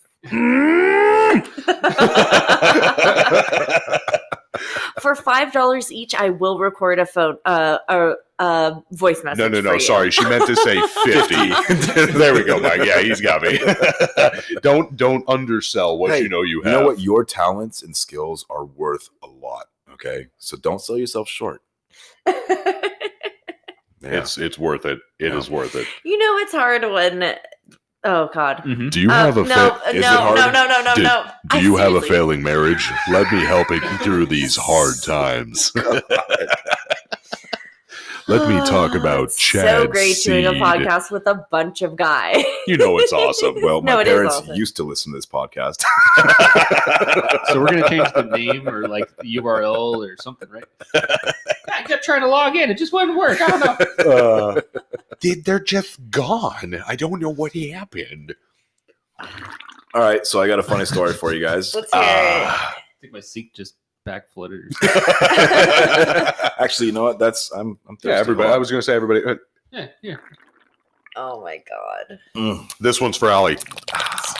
Speaker 4: For $5 each, I will record a voice message.
Speaker 2: No. Sorry, she meant to say 50. There we go, Mike. Yeah, he's got me. Don't undersell what you know you have.
Speaker 1: You know what? Your talents and skills are worth a lot. Okay, so don't sell yourself short.
Speaker 2: It's worth it. It is worth it.
Speaker 4: It's hard when. Oh God!
Speaker 3: Mm-hmm.
Speaker 2: Do you have a
Speaker 4: no?
Speaker 2: Do you have a failing marriage? Let me help you through these hard times. Let me talk about Chad.
Speaker 4: So great
Speaker 2: Seed.
Speaker 4: doing a podcast with a bunch of guys.
Speaker 2: It's awesome.
Speaker 1: Well, my parents used to listen to this podcast.
Speaker 3: So we're gonna change the name or like the URL or something, right? I kept trying to log in; it just wouldn't work. I don't know.
Speaker 2: They're just gone. I don't know what happened.
Speaker 1: All right, so I got a funny story for you guys.
Speaker 4: Let's hear it.
Speaker 3: I think my seat just backfluttered.
Speaker 1: Actually, you know what? I'm thirsty.
Speaker 2: Yeah, everybody. I was going to say everybody.
Speaker 3: Yeah.
Speaker 4: Oh my God!
Speaker 2: This one's for Allie.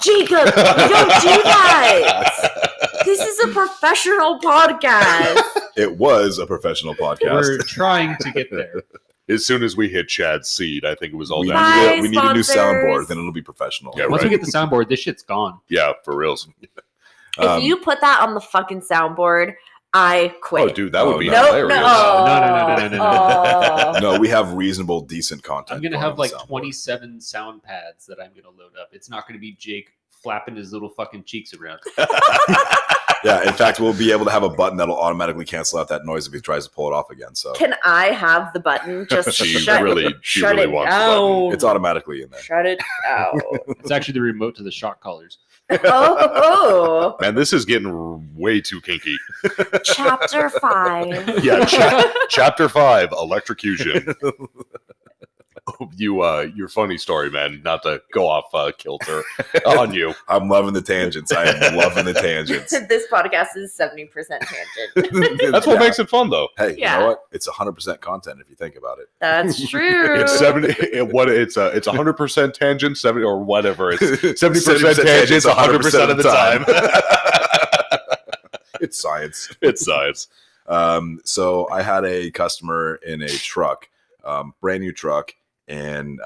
Speaker 4: Jacob, you don't do that. This is a professional podcast.
Speaker 1: It was a professional podcast.
Speaker 3: We're trying to get there.
Speaker 2: As soon as we hit Chad's seed, I think it was all
Speaker 1: we
Speaker 2: down.
Speaker 1: need a new soundboard, then it'll be professional.
Speaker 2: Yeah,
Speaker 3: Once we get the soundboard, this shit's gone.
Speaker 2: Yeah, for reals.
Speaker 4: If you put that on the fucking soundboard, I quit.
Speaker 2: Oh, dude, that would be
Speaker 4: hilarious.
Speaker 3: No.
Speaker 1: No, we have reasonable, decent content.
Speaker 3: I'm going to have like 27 sound pads that I'm going to load up. It's not going to be Jake flapping his little fucking cheeks around.
Speaker 1: Yeah, in fact, we'll be able to have a button that'll automatically cancel out that noise if he tries to pull it off again. So
Speaker 4: can I have the button? Just
Speaker 2: she
Speaker 4: shut
Speaker 2: really
Speaker 4: it
Speaker 2: wants the button.
Speaker 1: It's automatically in there.
Speaker 4: Shut it out.
Speaker 3: It's actually the remote to the shock collars.
Speaker 4: Oh.
Speaker 2: Man, this is getting way too kinky.
Speaker 4: Chapter 5.
Speaker 2: Yeah, Chapter 5, electrocution. your funny story, man. Not to go off kilter on you.
Speaker 1: I'm loving the tangents. I am loving the tangents.
Speaker 4: This podcast is 70% tangent.
Speaker 2: That's what makes it fun, though.
Speaker 1: Hey,
Speaker 4: Yeah.
Speaker 1: you know what? It's 100% content if you think about it.
Speaker 4: That's true.
Speaker 2: It's 70. It's 100% tangent, 70 or whatever. It's 70% tangents, 100% of the time.
Speaker 1: It's science.
Speaker 2: It's science.
Speaker 1: So I had a customer in a truck, brand new truck, and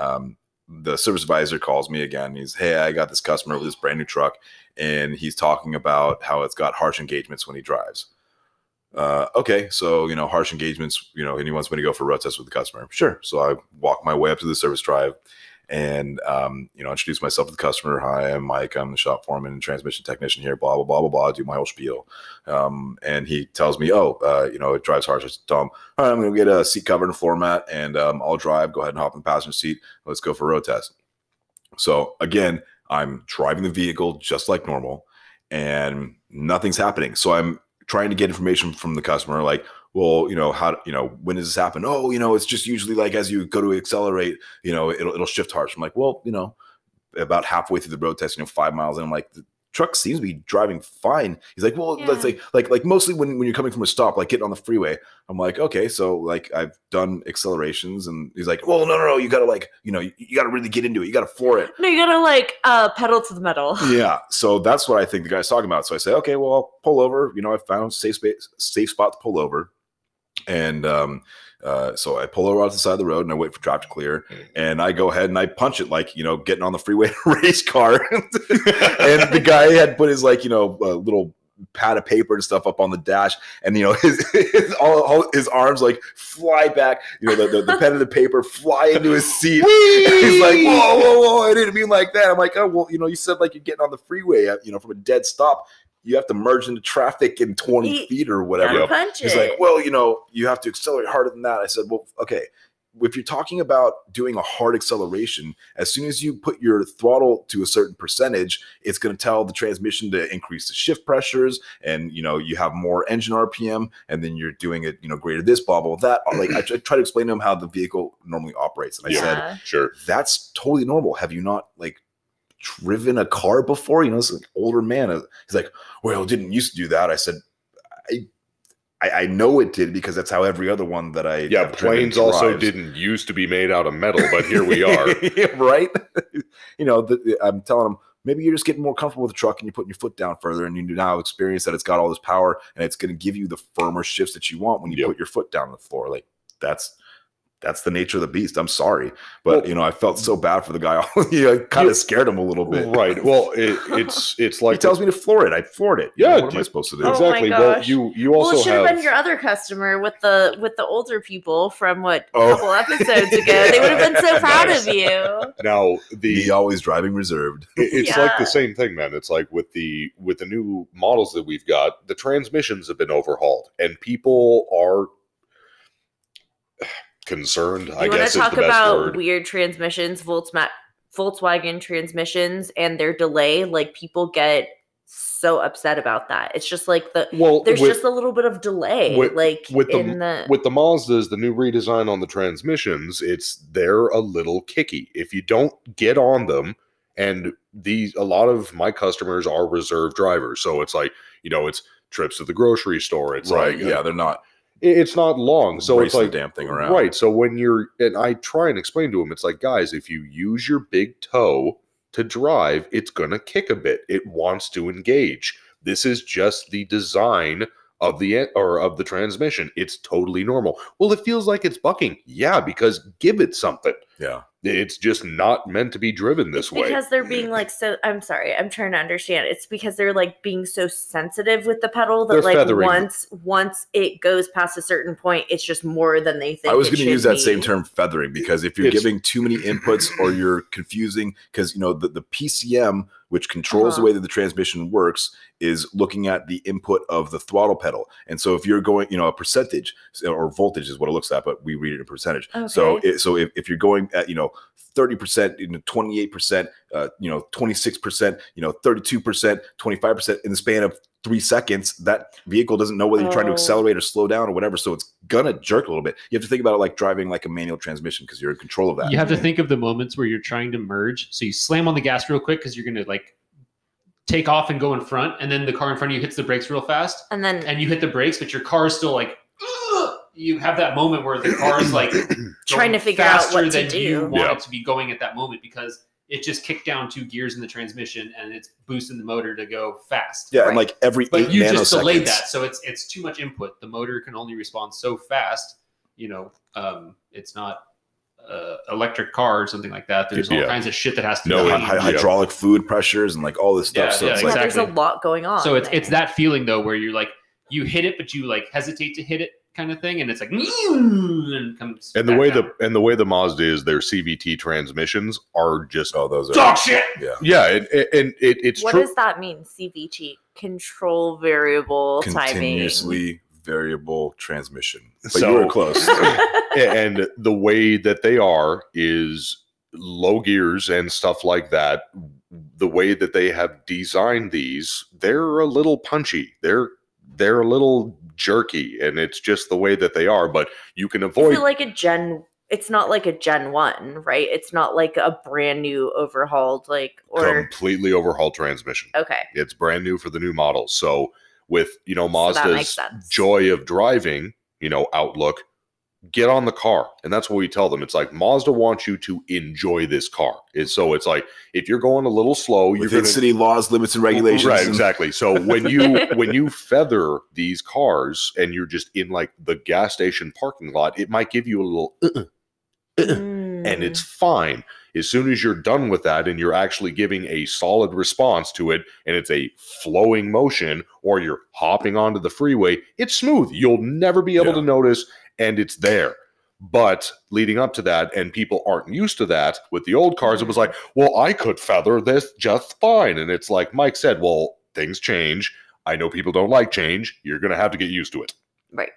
Speaker 1: the service advisor calls me again. He's, hey, I got this customer with this brand new truck, and he's talking about how it's got harsh engagements when he drives. Okay, so harsh engagements, and he wants me to go for a road test with the customer. Sure. So I walk my way up to the service drive, and introduce myself to the customer. Hi, I'm Mike. I'm the shop foreman and transmission technician here. Blah blah blah blah blah. I do my whole spiel, and he tells me, it drives harsh. I tell him, all right, I'm gonna get a seat cover and a floor mat, and I'll drive. Go ahead and hop in the passenger seat. Let's go for a road test. So again, I'm driving the vehicle just like normal, and nothing's happening. So I'm trying to get information from the customer, like, well, when does this happen? Oh, it's just usually like as you go to accelerate, it'll shift harsh. I'm like, well, about halfway through the road test, 5 miles in, I'm like, the truck seems to be driving fine. He's like, well, let's say like mostly when you're coming from a stop, like getting on the freeway. I'm like, okay, so like I've done accelerations, and he's like, well, no, you gotta you gotta really get into it. You gotta floor it.
Speaker 4: No, you gotta pedal to the metal.
Speaker 1: Yeah. So that's what I think the guy's talking about. So I say, okay, well, I'll pull over. I found safe spot to pull over. And so I pull over off the side of the road, and I wait for traffic to clear, and I go ahead and I punch it like, getting on the freeway race car. And the guy had put his little pad of paper and stuff up on the dash, and all his arms like fly back, the pen and the paper fly into his seat. He's like, whoa, I didn't mean like that. I'm like, oh, well, you said like you're getting on the freeway, from a dead stop. You have to merge into traffic in 20 feet or whatever. He's like, well, you have to accelerate harder than that. I said, well, okay. If you're talking about doing a hard acceleration, as soon as you put your throttle to a certain percentage, it's going to tell the transmission to increase the shift pressures, and you have more engine RPM, and then you're doing it, greater this, blah blah that. Like I try to explain to him how the vehicle normally operates, and I said,
Speaker 2: sure,
Speaker 1: that's totally normal. Have you not driven a car before? It's like older man. He's like, well, it didn't used to do that. I said, I know it did, because that's how every other one that I
Speaker 2: planes also didn't used to be made out of metal, but here we are.
Speaker 1: Yeah, right. I'm telling him, maybe you're just getting more comfortable with the truck, and you're putting your foot down further, and you now experience that it's got all this power, and it's going to give you the firmer shifts that you want when you put your foot down on the floor. Like that's the nature of the beast. I'm sorry, but I felt so bad for the guy. I kind of scared him a little bit.
Speaker 2: Right. Well, it's like
Speaker 1: he tells me to floor it. I floored it.
Speaker 2: Yeah.
Speaker 1: What am I supposed to do?
Speaker 2: Exactly.
Speaker 4: Oh my gosh.
Speaker 2: Well, you also
Speaker 4: it should have been your other customer with the older people from a couple episodes ago. They would have been so proud of you.
Speaker 2: Now
Speaker 1: me always driving reserved.
Speaker 2: It's like the same thing, man. It's like with the new models that we've got, the transmissions have been overhauled, and people are concerned. I guess is the best word.
Speaker 4: You want to talk about weird transmissions, Volkswagen transmissions, and their delay? Like, people get so upset about that. It's just like there's just a little bit of delay. With the
Speaker 2: Mazdas, the new redesign on the transmissions, they're a little kicky. If you don't get on them, and a lot of my customers are reserve drivers, so it's like, it's trips to the grocery store. It's
Speaker 1: right.
Speaker 2: Like,
Speaker 1: yeah, they're not.
Speaker 2: It's not long, so it's like
Speaker 1: the damn thing around.
Speaker 2: Right. So and I try and explain to them, it's like, guys, if you use your big toe to drive, it's gonna kick a bit. It wants to engage. This is just the design of the transmission. It's totally normal. Well, it feels like it's bucking. Yeah, because give it something.
Speaker 1: Yeah.
Speaker 2: It's just not meant to be driven this way.
Speaker 4: Because they're being so, I'm sorry, I'm trying to understand. It's because they're being so sensitive with the pedal that
Speaker 2: feathering.
Speaker 4: once it goes past a certain point, it's just more than they think.
Speaker 1: I was going to use that same term, feathering, because if you're giving too many inputs, or you're confusing, because the PCM, which controls the way that the transmission works, is looking at the input of the throttle pedal. And so if you're going, a percentage or voltage is what it looks at, but we read it in percentage. Okay. So if you're going at 30%, 28%, 26%, 32%, 25% in the span of 3 seconds, that vehicle doesn't know whether you're trying to
Speaker 4: Oh.
Speaker 1: accelerate or slow down or whatever. So it's gonna jerk a little bit. You have to think about it like driving like a manual transmission because you're in control of that.
Speaker 3: You have to think of the moments where you're trying to merge. So you slam on the gas real quick because you're going to like take off and go in front, and then the car in front of you hits the brakes real fast,
Speaker 4: And then
Speaker 3: and you hit the brakes, but your car is still like. "Ugh!" You have that moment where the car is like
Speaker 4: trying to
Speaker 3: going
Speaker 4: figure out
Speaker 3: faster
Speaker 4: what to
Speaker 3: than you
Speaker 4: do.
Speaker 3: want
Speaker 2: Yeah.
Speaker 3: it to be going at that moment because it just kicked down 2 gears in the transmission and it's boosting the motor to go fast.
Speaker 1: Yeah, and
Speaker 4: Right.
Speaker 1: like every 8
Speaker 3: But you just delayed
Speaker 1: nanoseconds.
Speaker 3: that, so it's too much input. The motor can only respond so fast. It's not electric car or something like that. There's all
Speaker 2: Yeah.
Speaker 3: kinds of shit that has to
Speaker 2: No,
Speaker 3: be.
Speaker 2: and
Speaker 1: Hydraulic fluid pressures and like all this stuff.
Speaker 3: Yeah,
Speaker 1: so
Speaker 3: yeah,
Speaker 1: it's
Speaker 4: yeah,
Speaker 1: like
Speaker 3: exactly.
Speaker 4: there's a lot going on.
Speaker 3: So it's
Speaker 4: there.
Speaker 3: that feeling though where you're like you hit it, but you like hesitate to hit it kind of thing, and it's like and comes.
Speaker 2: And the
Speaker 3: back
Speaker 2: way
Speaker 3: down.
Speaker 2: the way the Mazda is, their CVT transmissions are just
Speaker 1: those are
Speaker 3: dog shit.
Speaker 2: yeah, and it's
Speaker 4: What
Speaker 2: true.
Speaker 4: does that mean? CVT, control variable timing.
Speaker 1: continuously variable transmission. But
Speaker 2: So-
Speaker 1: you were close.
Speaker 2: And the way that they are is low gears and stuff like that. The way that they have designed these, they're a little punchy. They're a little jerky, and it's just the way that they are. But you can
Speaker 4: Is
Speaker 2: avoid.
Speaker 4: it like a Gen? It's not like a Gen 1, right? It's not like a brand new overhauled or
Speaker 2: completely overhauled transmission.
Speaker 4: okay.
Speaker 2: It's brand new for the new model. So with
Speaker 4: So that makes
Speaker 2: Mazda's
Speaker 4: sense.
Speaker 2: joy of driving, outlook, get on the car. And that's what we tell them. It's like Mazda wants you to enjoy this car. It's like if you're going a little slow, you're
Speaker 1: Within
Speaker 2: going
Speaker 1: city laws, limits, and regulations.
Speaker 2: Right,
Speaker 1: and-
Speaker 2: exactly. So when you feather these cars and you're just in like the gas station parking lot, it might give you a little and it's fine. As soon as you're done with that and you're actually giving a solid response to it and it's a flowing motion or you're hopping onto the freeway, it's smooth. You'll never be able
Speaker 1: Yeah.
Speaker 2: to notice and it's there. But leading up to that, and people aren't used to that with the old cars, it was like, well, I could feather this just fine. And it's like Mike said, well, things change. I know people don't like change. You're going to have to get used to it.
Speaker 4: Right.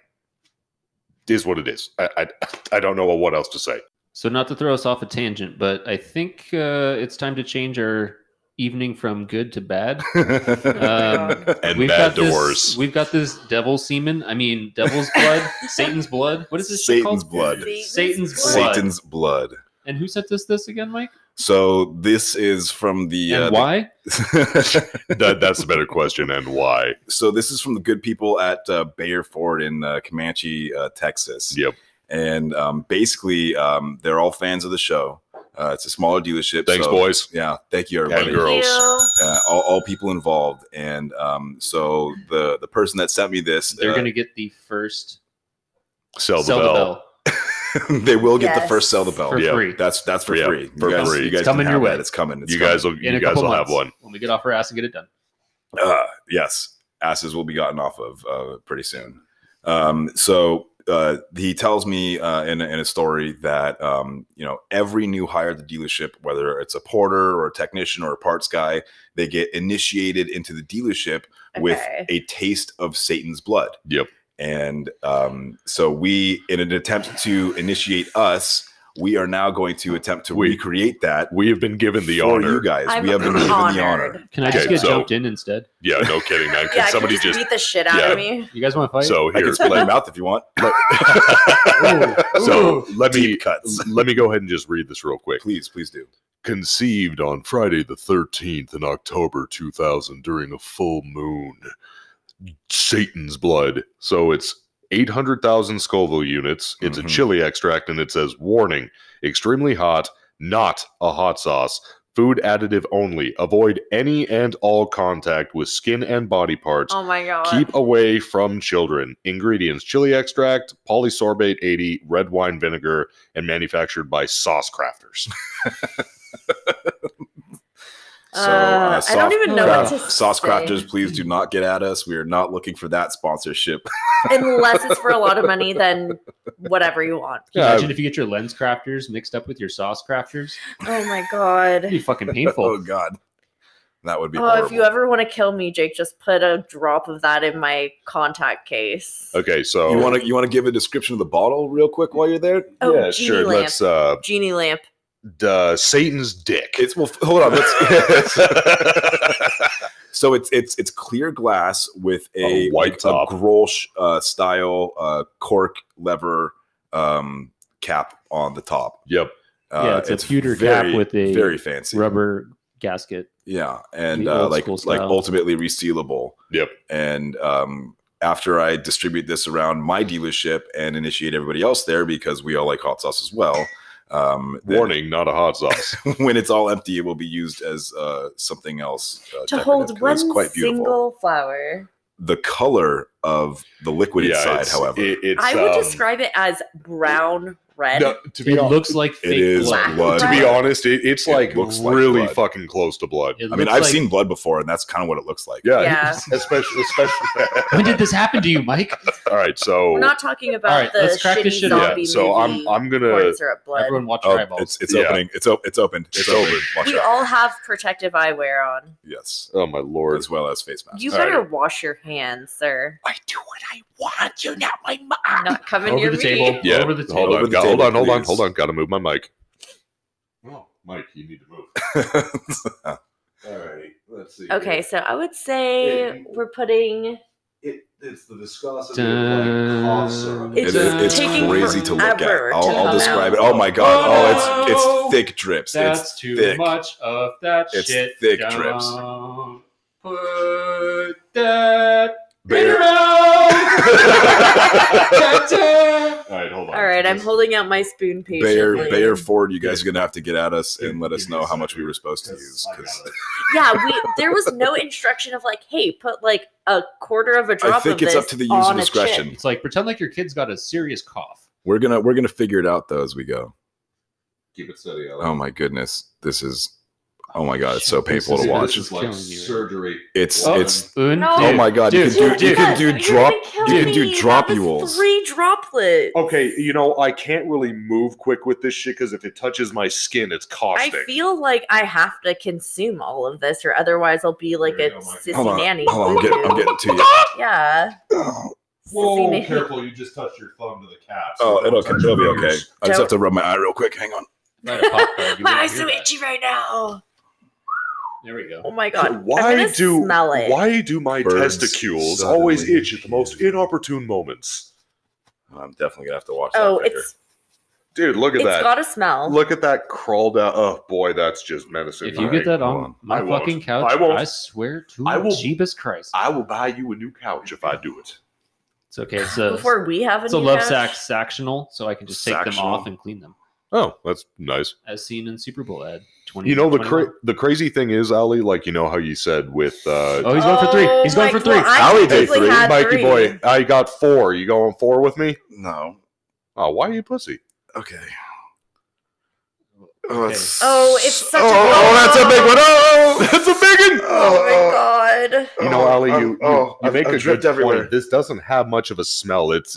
Speaker 2: It is what it is. I don't know what else to say.
Speaker 3: So not to throw us off a tangent, but I think it's time to change our evening from good to bad.
Speaker 2: And
Speaker 3: We've
Speaker 2: bad
Speaker 3: got this-
Speaker 2: doors.
Speaker 3: We've got this devil semen. I mean, devil's blood, Satan's blood. What is this shit
Speaker 1: Satan's
Speaker 3: called?
Speaker 1: blood.
Speaker 3: Satan's blood.
Speaker 1: Satan's blood.
Speaker 3: And who sent us this again, Mike?
Speaker 1: So this is from the
Speaker 3: And why?
Speaker 2: That's a better question. And why?
Speaker 1: So this is from the good people at Bayer Ford in Comanche, Texas.
Speaker 2: Yep.
Speaker 1: And basically, they're all fans of the show. It's a smaller dealership.
Speaker 2: Thanks,
Speaker 1: so-
Speaker 2: boys.
Speaker 1: Yeah, thank you,
Speaker 2: And
Speaker 1: everybody.
Speaker 2: girls.
Speaker 1: All people involved. And so the person that sent me this,
Speaker 3: They're going to get the first
Speaker 2: Sell the
Speaker 3: sell
Speaker 2: bell.
Speaker 3: the bell
Speaker 1: they will get the
Speaker 4: Yes.
Speaker 1: first sell the bell.
Speaker 3: for
Speaker 2: Yeah.
Speaker 3: free.
Speaker 1: That's for
Speaker 2: Yeah,
Speaker 1: free.
Speaker 2: for
Speaker 1: you guys,
Speaker 2: free.
Speaker 1: You guys
Speaker 3: It's coming
Speaker 1: can
Speaker 3: your
Speaker 1: have
Speaker 3: way.
Speaker 1: that. It's coming. It's
Speaker 2: You
Speaker 1: coming.
Speaker 2: guys will.
Speaker 3: In
Speaker 2: You
Speaker 3: a
Speaker 2: guys
Speaker 3: couple
Speaker 2: will have
Speaker 3: months,
Speaker 2: one.
Speaker 3: when we get off our ass and get it done.
Speaker 1: Yes, asses will be gotten off of pretty soon. So he tells me in a story that every new hire at the dealership, whether it's a porter or a technician or a parts guy, they get initiated into the dealership with
Speaker 4: Okay.
Speaker 1: a taste of Satan's blood.
Speaker 2: Yep.
Speaker 1: And so we, in an attempt to initiate us, we are now going to attempt to recreate that
Speaker 2: We have been given the
Speaker 1: for
Speaker 2: honor.
Speaker 1: you guys.
Speaker 4: I'm
Speaker 1: we have been given the honor.
Speaker 4: honored.
Speaker 3: Can I just
Speaker 2: Okay,
Speaker 3: get
Speaker 2: so-
Speaker 3: jumped in instead?
Speaker 2: Yeah, no kidding, man. Can
Speaker 4: Yeah,
Speaker 2: somebody
Speaker 4: can you
Speaker 2: just
Speaker 4: beat the shit out
Speaker 2: yeah.
Speaker 4: of me?
Speaker 3: You guys want to fight?
Speaker 2: so
Speaker 1: I
Speaker 2: here?
Speaker 1: can split your mouth if you want.
Speaker 2: So let me
Speaker 1: Deep cuts.
Speaker 2: let me go ahead and just read this real quick.
Speaker 1: Please do.
Speaker 2: Conceived on Friday the 13th in October 2000 during a full moon. Satan's blood. So it's 800,000 Scoville units. It's
Speaker 1: Mhm.
Speaker 2: a chili extract, and it says, warning, extremely hot, not a hot sauce. Food additive only. Avoid any and all contact with skin and body parts.
Speaker 4: Oh my god.
Speaker 2: Keep away from children. Ingredients: chili extract, polysorbate 80, red wine vinegar, and manufactured by Sauce Crafters.
Speaker 4: I don't even know what to
Speaker 1: Sauce
Speaker 4: say.
Speaker 1: Crafters, please do not get at us. We are not looking for that sponsorship.
Speaker 4: Unless it's for a lot of money, then whatever you want.
Speaker 3: Can you
Speaker 2: Yeah,
Speaker 3: imagine if you get your lens crafters mixed up with your sauce crafters?
Speaker 4: Oh my
Speaker 3: It'd
Speaker 4: god.
Speaker 3: be fucking
Speaker 1: Oh
Speaker 3: painful.
Speaker 1: God, that would be.
Speaker 4: Oh,
Speaker 1: horrible.
Speaker 4: if you ever want to kill me, Jake, just put a drop of that in my contact case.
Speaker 2: Okay, so
Speaker 1: You want to give a description of the bottle real quick while you're there?
Speaker 4: Oh,
Speaker 2: yeah,
Speaker 4: genie
Speaker 2: sure.
Speaker 4: lamp.
Speaker 2: Let's
Speaker 4: Genie lamp.
Speaker 2: Satan's dick.
Speaker 1: It's hold on. Let's So it's clear glass with
Speaker 2: A white top.
Speaker 1: a Grolsch style cork lever cap on the top.
Speaker 2: Yep.
Speaker 3: Yeah, it's a pewter cap with a
Speaker 1: very fancy
Speaker 3: rubber gasket.
Speaker 1: Yeah, and
Speaker 3: The old
Speaker 1: like
Speaker 3: school style.
Speaker 1: ultimately resealable.
Speaker 2: Yep.
Speaker 1: And after I distribute this around my dealership and initiate everybody else there because we all like hot sauce as well. Then
Speaker 2: Warning, not a hot sauce.
Speaker 1: when it's all empty, it will be used as something else
Speaker 4: To
Speaker 1: decorative,
Speaker 4: hold
Speaker 1: 'cause
Speaker 4: one
Speaker 1: it's quite beautiful.
Speaker 4: single flower.
Speaker 1: The color of the liquid inside,
Speaker 2: it's,
Speaker 1: however,
Speaker 2: it's
Speaker 4: I would describe it as brown red.
Speaker 2: No, to be
Speaker 3: It
Speaker 2: hon-
Speaker 3: looks like fake
Speaker 1: is
Speaker 3: blood.
Speaker 1: blood.
Speaker 2: to be honest, it's
Speaker 1: It
Speaker 2: like
Speaker 1: looks like
Speaker 2: really
Speaker 1: blood.
Speaker 2: fucking close to blood.
Speaker 3: It
Speaker 1: I mean,
Speaker 3: looks
Speaker 1: I've
Speaker 3: like-
Speaker 1: seen blood before, and that's kind of what it looks like.
Speaker 2: Yeah,
Speaker 4: Yeah.
Speaker 2: especially.
Speaker 3: When did this happen to you, Mike?
Speaker 2: All right, so
Speaker 4: We're not talking about
Speaker 3: All right,
Speaker 4: the
Speaker 3: let's crack this
Speaker 4: shitty
Speaker 3: shit open.
Speaker 4: zombie
Speaker 2: so
Speaker 4: movie.
Speaker 2: I'm gonna.
Speaker 4: corn syrup blood.
Speaker 3: Everyone watch your
Speaker 1: Oh,
Speaker 3: eyeballs.
Speaker 1: it's
Speaker 2: Yeah.
Speaker 1: opening. It's opened. It's open. Watch
Speaker 4: We
Speaker 1: out.
Speaker 4: all have protective eyewear on.
Speaker 1: Yes,
Speaker 2: Oh my lord!
Speaker 1: as well as face masks.
Speaker 4: You
Speaker 2: All
Speaker 4: better
Speaker 2: right.
Speaker 4: wash your hands, sir.
Speaker 1: I do what I want. You're not my mom.
Speaker 4: Not coming
Speaker 3: Over
Speaker 4: near
Speaker 3: the
Speaker 4: me.
Speaker 3: table.
Speaker 2: Yeah,
Speaker 3: Over the table.
Speaker 2: hold on,
Speaker 1: Over the
Speaker 2: hold
Speaker 1: table,
Speaker 2: on, hold on,
Speaker 1: please.
Speaker 2: hold on. Got to move my mic. Oh, Mike, you need to move. All right, let's see.
Speaker 4: Okay, so I would say we're putting.
Speaker 2: It's the viscosity
Speaker 3: Dun.
Speaker 2: cough syrup.
Speaker 4: It's
Speaker 1: It's
Speaker 4: taking
Speaker 1: crazy to look at.
Speaker 4: forever to
Speaker 1: I'll
Speaker 4: come
Speaker 1: describe
Speaker 4: out.
Speaker 1: it. Oh my god!
Speaker 3: Oh,
Speaker 1: Oh, it's thick drips.
Speaker 3: That's
Speaker 1: It's
Speaker 3: too
Speaker 1: thick.
Speaker 3: much of that
Speaker 1: It's
Speaker 3: shit.
Speaker 1: thick
Speaker 3: down.
Speaker 1: drips.
Speaker 3: Put that
Speaker 1: Bear-
Speaker 2: All right, hold on.
Speaker 4: All right, I'm holding out my spoon patiently.
Speaker 1: Bayer Ford, you guys are gonna have to get at us and let us know how much we were supposed to use. Because
Speaker 4: Yeah, there was no instruction of like, hey, put like a quarter of a drop
Speaker 1: I think
Speaker 4: of
Speaker 1: it's
Speaker 4: this
Speaker 1: up to the user
Speaker 4: on a
Speaker 1: discretion.
Speaker 4: chip.
Speaker 3: It's like pretend like your kid's got a serious cough.
Speaker 1: we're gonna figure it out though as we go.
Speaker 2: Keep it steady.
Speaker 1: Oh my goodness, this is. Oh my god, it's so
Speaker 3: Shit, this
Speaker 1: painful
Speaker 3: is-
Speaker 1: to
Speaker 3: this
Speaker 1: watch.
Speaker 3: is
Speaker 2: like
Speaker 3: killing you.
Speaker 2: surgery.
Speaker 1: It's
Speaker 3: Oh,
Speaker 1: it's.
Speaker 3: Un,
Speaker 4: No.
Speaker 1: Oh my god,
Speaker 3: dude,
Speaker 1: you can
Speaker 3: dude.
Speaker 1: do
Speaker 4: You're
Speaker 1: drop.
Speaker 4: gonna kill
Speaker 1: You can do
Speaker 4: me.
Speaker 1: drop
Speaker 4: That was
Speaker 1: mules.
Speaker 4: 3 droplets.
Speaker 2: Okay, you know, I can't really move quick with this shit because if it touches my skin, it's
Speaker 4: I
Speaker 2: caustic.
Speaker 4: feel like I have to consume all of this, or otherwise I'll be like
Speaker 2: There
Speaker 4: a
Speaker 2: you go, Mike.
Speaker 4: sissy
Speaker 1: Hold on,
Speaker 4: nanny.
Speaker 1: hold on, I'm getting to you.
Speaker 4: Yeah. Sissy nanny.
Speaker 2: You just touched your thumb to the cap.
Speaker 1: Oh, it'll be okay. I just have to rub my eye real quick. Hang on.
Speaker 3: Right, a pop card, you
Speaker 4: My
Speaker 3: wouldn't
Speaker 4: eyes
Speaker 3: hear
Speaker 4: so
Speaker 3: that.
Speaker 4: itchy right now.
Speaker 3: There we go.
Speaker 4: Oh my god. I'm
Speaker 2: Why
Speaker 4: gonna smell it.
Speaker 2: do my
Speaker 1: Birds
Speaker 2: testicles
Speaker 1: suddenly
Speaker 2: always itch at the most
Speaker 1: appear.
Speaker 2: inopportune moments?
Speaker 1: I'm definitely gonna have to watch
Speaker 4: Oh,
Speaker 1: that.
Speaker 2: Dude, look at
Speaker 4: it's
Speaker 2: that.
Speaker 4: got a smell.
Speaker 2: Look at that crawl down. Oh boy, that's just menacing.
Speaker 3: If you
Speaker 2: Alright,
Speaker 3: get that
Speaker 1: hold
Speaker 3: on
Speaker 1: on.
Speaker 3: my
Speaker 2: I won't.
Speaker 3: fucking couch,
Speaker 2: I won't.
Speaker 3: I swear to
Speaker 2: I will-
Speaker 3: Jeebus Christ.
Speaker 2: I will buy you a new couch if I do it.
Speaker 3: It's okay. It's a,
Speaker 4: Before we have
Speaker 3: it's a
Speaker 4: new
Speaker 3: love
Speaker 4: couch.
Speaker 3: sectional, so I can just take them
Speaker 1: Sectional.
Speaker 3: off and clean them.
Speaker 2: Oh, that's nice.
Speaker 3: As seen in Super Bowl ad 20.
Speaker 2: You know the crazy thing is, Ali, like you know how you said with
Speaker 3: Oh, he's going for 3. He's going for 3.
Speaker 4: Well, I
Speaker 2: Ali did
Speaker 4: technically
Speaker 2: 3.
Speaker 4: had
Speaker 2: Mikey
Speaker 4: 3.
Speaker 2: boy, I got 4. You going 4 with me?
Speaker 1: No.
Speaker 2: Oh, why are you pussy?
Speaker 1: Okay.
Speaker 3: Okay.
Speaker 4: It's such a
Speaker 1: oh, that's a big one. Oh, that's a big one.
Speaker 4: Oh my god.
Speaker 2: You know, Ali, you make a good
Speaker 1: dripped everywhere.
Speaker 2: point. This doesn't have much of a smell. It's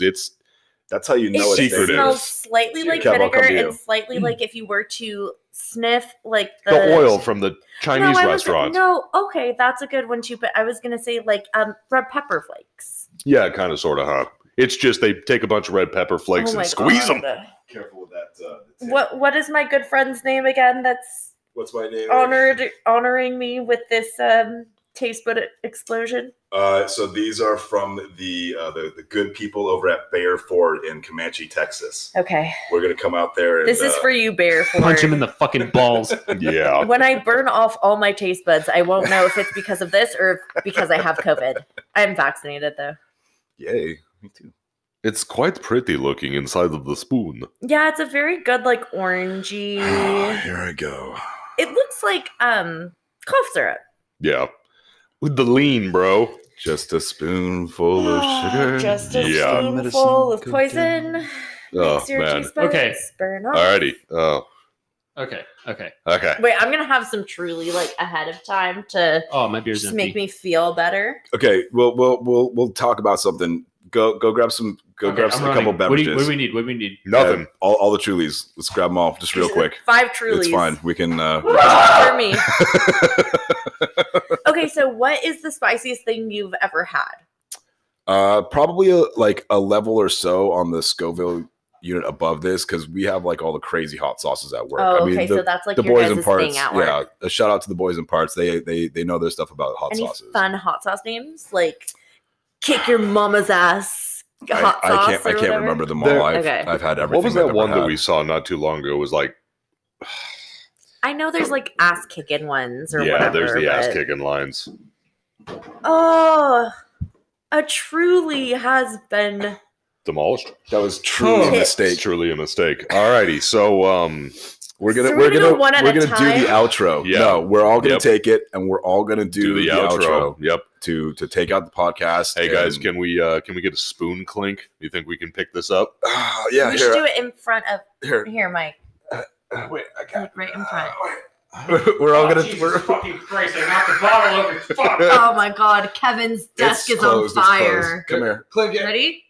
Speaker 1: That's how you know
Speaker 4: It
Speaker 1: it's
Speaker 2: secretive.
Speaker 1: there.
Speaker 4: smells slightly like
Speaker 1: Kev, I'll come
Speaker 4: vinegar
Speaker 1: to you.
Speaker 4: and slightly like if you were to sniff like
Speaker 2: the oil from the Chinese
Speaker 4: I was-
Speaker 2: restaurant.
Speaker 4: No, okay, that's a good one too. But I was gonna say like red pepper flakes.
Speaker 2: Yeah, kind of, sort of, huh? It's just they take a bunch of red pepper flakes
Speaker 4: Oh my
Speaker 2: and squeeze
Speaker 4: God.
Speaker 2: them.
Speaker 1: Careful with that.
Speaker 4: What is my good friend's name again? That's
Speaker 1: What's my name?
Speaker 4: honoring me with this taste bud explosion.
Speaker 1: So these are from the good people over at Bayer Ford in Comanche, Texas.
Speaker 4: Okay,
Speaker 1: We're gonna come out there. And,
Speaker 4: this is for you, Bear Ford.
Speaker 3: Punch him in the fucking balls.
Speaker 2: Yeah.
Speaker 4: When I burn off all my taste buds, I won't know if it's because of this or because I have COVID. I'm vaccinated though.
Speaker 1: Yay! Me too.
Speaker 2: It's quite pretty looking inside of the spoon.
Speaker 4: Yeah, it's a very good like orangey.
Speaker 1: Here I go.
Speaker 4: It looks like cough syrup.
Speaker 2: Yeah. With the lean, bro.
Speaker 1: Just a spoonful of sugar.
Speaker 4: Just a
Speaker 2: Yeah.
Speaker 4: spoonful of poison.
Speaker 2: Oh,
Speaker 4: Makes your
Speaker 2: man.
Speaker 4: taste buds
Speaker 3: Okay.
Speaker 4: burn off.
Speaker 2: Alrighty. Oh,
Speaker 3: Okay.
Speaker 2: okay.
Speaker 4: Wait, I'm gonna have some truly like ahead of time to
Speaker 3: Oh, my beer's
Speaker 4: just
Speaker 3: empty.
Speaker 4: make me feel better.
Speaker 1: Okay, we'll talk about something. Go grab some.
Speaker 3: Okay,
Speaker 1: Grab
Speaker 3: I'm
Speaker 1: some, a
Speaker 3: running.
Speaker 1: couple beverages.
Speaker 3: What do we need? What do we need?
Speaker 2: Nothing.
Speaker 1: All the Trulies. Let's grab them all just real quick.
Speaker 4: 5 Trulies.
Speaker 1: It's fine. We can.
Speaker 4: For me. Okay, so what is the spiciest thing you've ever had?
Speaker 1: Probably like a level or so on the Scoville unit above this because we have like all the crazy hot sauces at work.
Speaker 4: Oh,
Speaker 1: I mean,
Speaker 4: okay. So that's like
Speaker 1: the
Speaker 4: your
Speaker 1: boys and
Speaker 4: guys'
Speaker 1: parts.
Speaker 4: thing at work.
Speaker 1: Yeah, a shout out to the boys and parts. They know their stuff about hot
Speaker 4: Any
Speaker 1: sauces.
Speaker 4: fun hot sauce names? Like kick your mama's ass hot sauce.
Speaker 1: I can't
Speaker 4: whatever?
Speaker 1: remember them
Speaker 2: There-
Speaker 1: all. I've
Speaker 4: Okay.
Speaker 1: had everything.
Speaker 2: What was that
Speaker 1: I've
Speaker 2: one
Speaker 1: ever
Speaker 2: that
Speaker 1: had.
Speaker 2: we saw not too long ago? It was like,
Speaker 4: I know there's like ass kicking ones or
Speaker 2: yeah,
Speaker 4: whatever.
Speaker 2: there's the ass
Speaker 4: but-
Speaker 2: kicking lines.
Speaker 4: Oh, a truly has been.
Speaker 2: Demolished.
Speaker 1: That was truly a
Speaker 4: Tipped.
Speaker 1: mistake.
Speaker 2: It's truly a mistake. Alrighty, so
Speaker 1: We're gonna
Speaker 4: So
Speaker 1: we're
Speaker 4: we're gonna
Speaker 1: gonna
Speaker 4: go one at
Speaker 1: we're
Speaker 4: a
Speaker 1: gonna do the
Speaker 4: time?
Speaker 1: outro.
Speaker 2: Yeah.
Speaker 1: No, we're all gonna
Speaker 2: Yep.
Speaker 1: take it and we're all gonna do
Speaker 2: the outro. Yep.
Speaker 1: to take out the podcast.
Speaker 2: Hey guys,
Speaker 1: and-
Speaker 2: can we get a spoon clink? You think we can pick this up?
Speaker 1: yeah,
Speaker 4: we should do
Speaker 1: here,
Speaker 4: it in front of here, Mike.
Speaker 1: wait, I got
Speaker 4: Like right in front.
Speaker 1: we're all gonna
Speaker 3: Jesus
Speaker 1: we're,
Speaker 3: fucking Christ! I knocked the bottle over. Fuck.
Speaker 4: Oh my God, Kevin's desk
Speaker 1: it's
Speaker 4: is on
Speaker 1: closed, it's closed.
Speaker 4: fire.
Speaker 1: Come here. Clink it.
Speaker 4: Ready?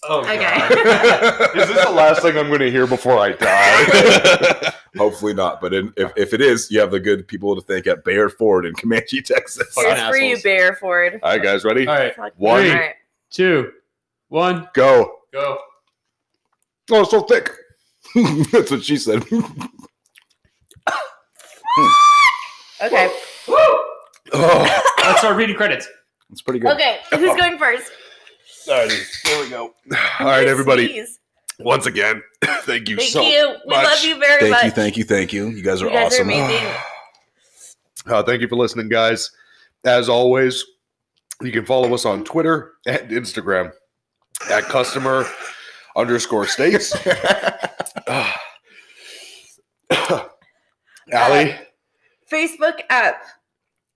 Speaker 3: Oh,
Speaker 4: Okay.
Speaker 3: God.
Speaker 2: Is this the last thing I'm going to hear before I die?
Speaker 1: Hopefully not, but if it is, you have the good people to thank at Bayard Ford in Comanche, Texas.
Speaker 3: Fucking
Speaker 4: Here's for you,
Speaker 3: assholes.
Speaker 4: Bear Ford.
Speaker 2: All right, guys, ready?
Speaker 3: All right,
Speaker 4: Fuck.
Speaker 2: One.
Speaker 4: All right.
Speaker 3: 2, 1,
Speaker 1: Go.
Speaker 3: go.
Speaker 1: Oh, it's so thick. That's what she said.
Speaker 4: Okay.
Speaker 1: Oh,
Speaker 3: Let's start reading credits.
Speaker 1: it's pretty good.
Speaker 4: Okay. Who's going first?
Speaker 1: Alrighty, there we go.
Speaker 2: All right, everybody.
Speaker 4: Sneeze.
Speaker 2: Once again, thank you
Speaker 4: Thank
Speaker 2: so
Speaker 4: you. We
Speaker 2: much.
Speaker 4: love you very much.
Speaker 1: Thank you. You guys are
Speaker 4: You guys are
Speaker 1: awesome.
Speaker 4: amazing.
Speaker 2: Thank you for listening, guys. As always, you can follow us on Twitter and Instagram at customer_states. Allie,
Speaker 4: Facebook app.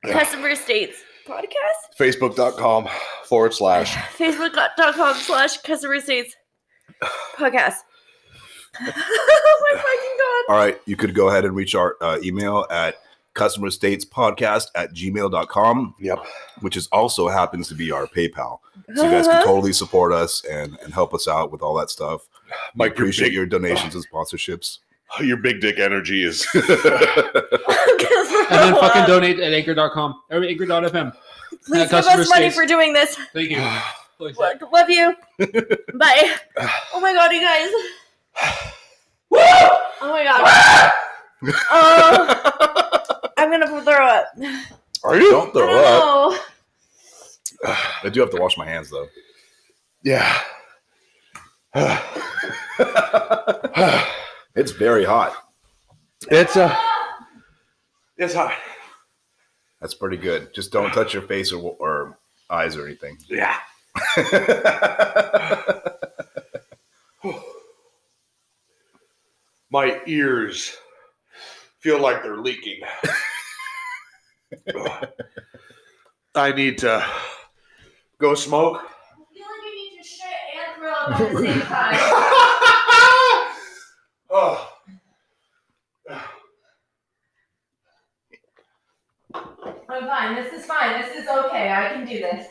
Speaker 4: Customer States Podcast.
Speaker 2: Facebook.com/
Speaker 4: Facebook.com/Customer States Podcast. Oh my fucking God.
Speaker 1: All right, you could go ahead and reach our email at customerstatespodcast@gmail.com,
Speaker 2: Yep.
Speaker 1: which is also happens to be our PayPal. So you guys can totally support us and help us out with all that stuff. We
Speaker 2: Mike,
Speaker 1: appreciate your donations and sponsorships.
Speaker 2: your big dick energy is.
Speaker 3: And then fucking donate at anchor.com or anchor.fm.
Speaker 4: Please give
Speaker 3: Customer
Speaker 4: us money
Speaker 3: States.
Speaker 4: for doing this.
Speaker 3: Thank you. Please.
Speaker 4: Love you. Bye. Oh my God, you guys. Oh my God. I'm gonna throw up.
Speaker 2: Are you?
Speaker 1: Don't
Speaker 4: I
Speaker 1: throw
Speaker 4: don't
Speaker 1: up.
Speaker 4: know.
Speaker 1: I do have to wash my hands though.
Speaker 2: Yeah.
Speaker 1: It's very hot.
Speaker 2: It's hot.
Speaker 1: That's pretty good. Just don't touch your face or eyes or anything.
Speaker 2: Yeah. My ears feel like they're leaking. I need to go smoke.
Speaker 4: I feel like I need to shit and throw up at the same time.
Speaker 2: Oh.
Speaker 4: I'm fine. This is fine. This is okay. I can do this.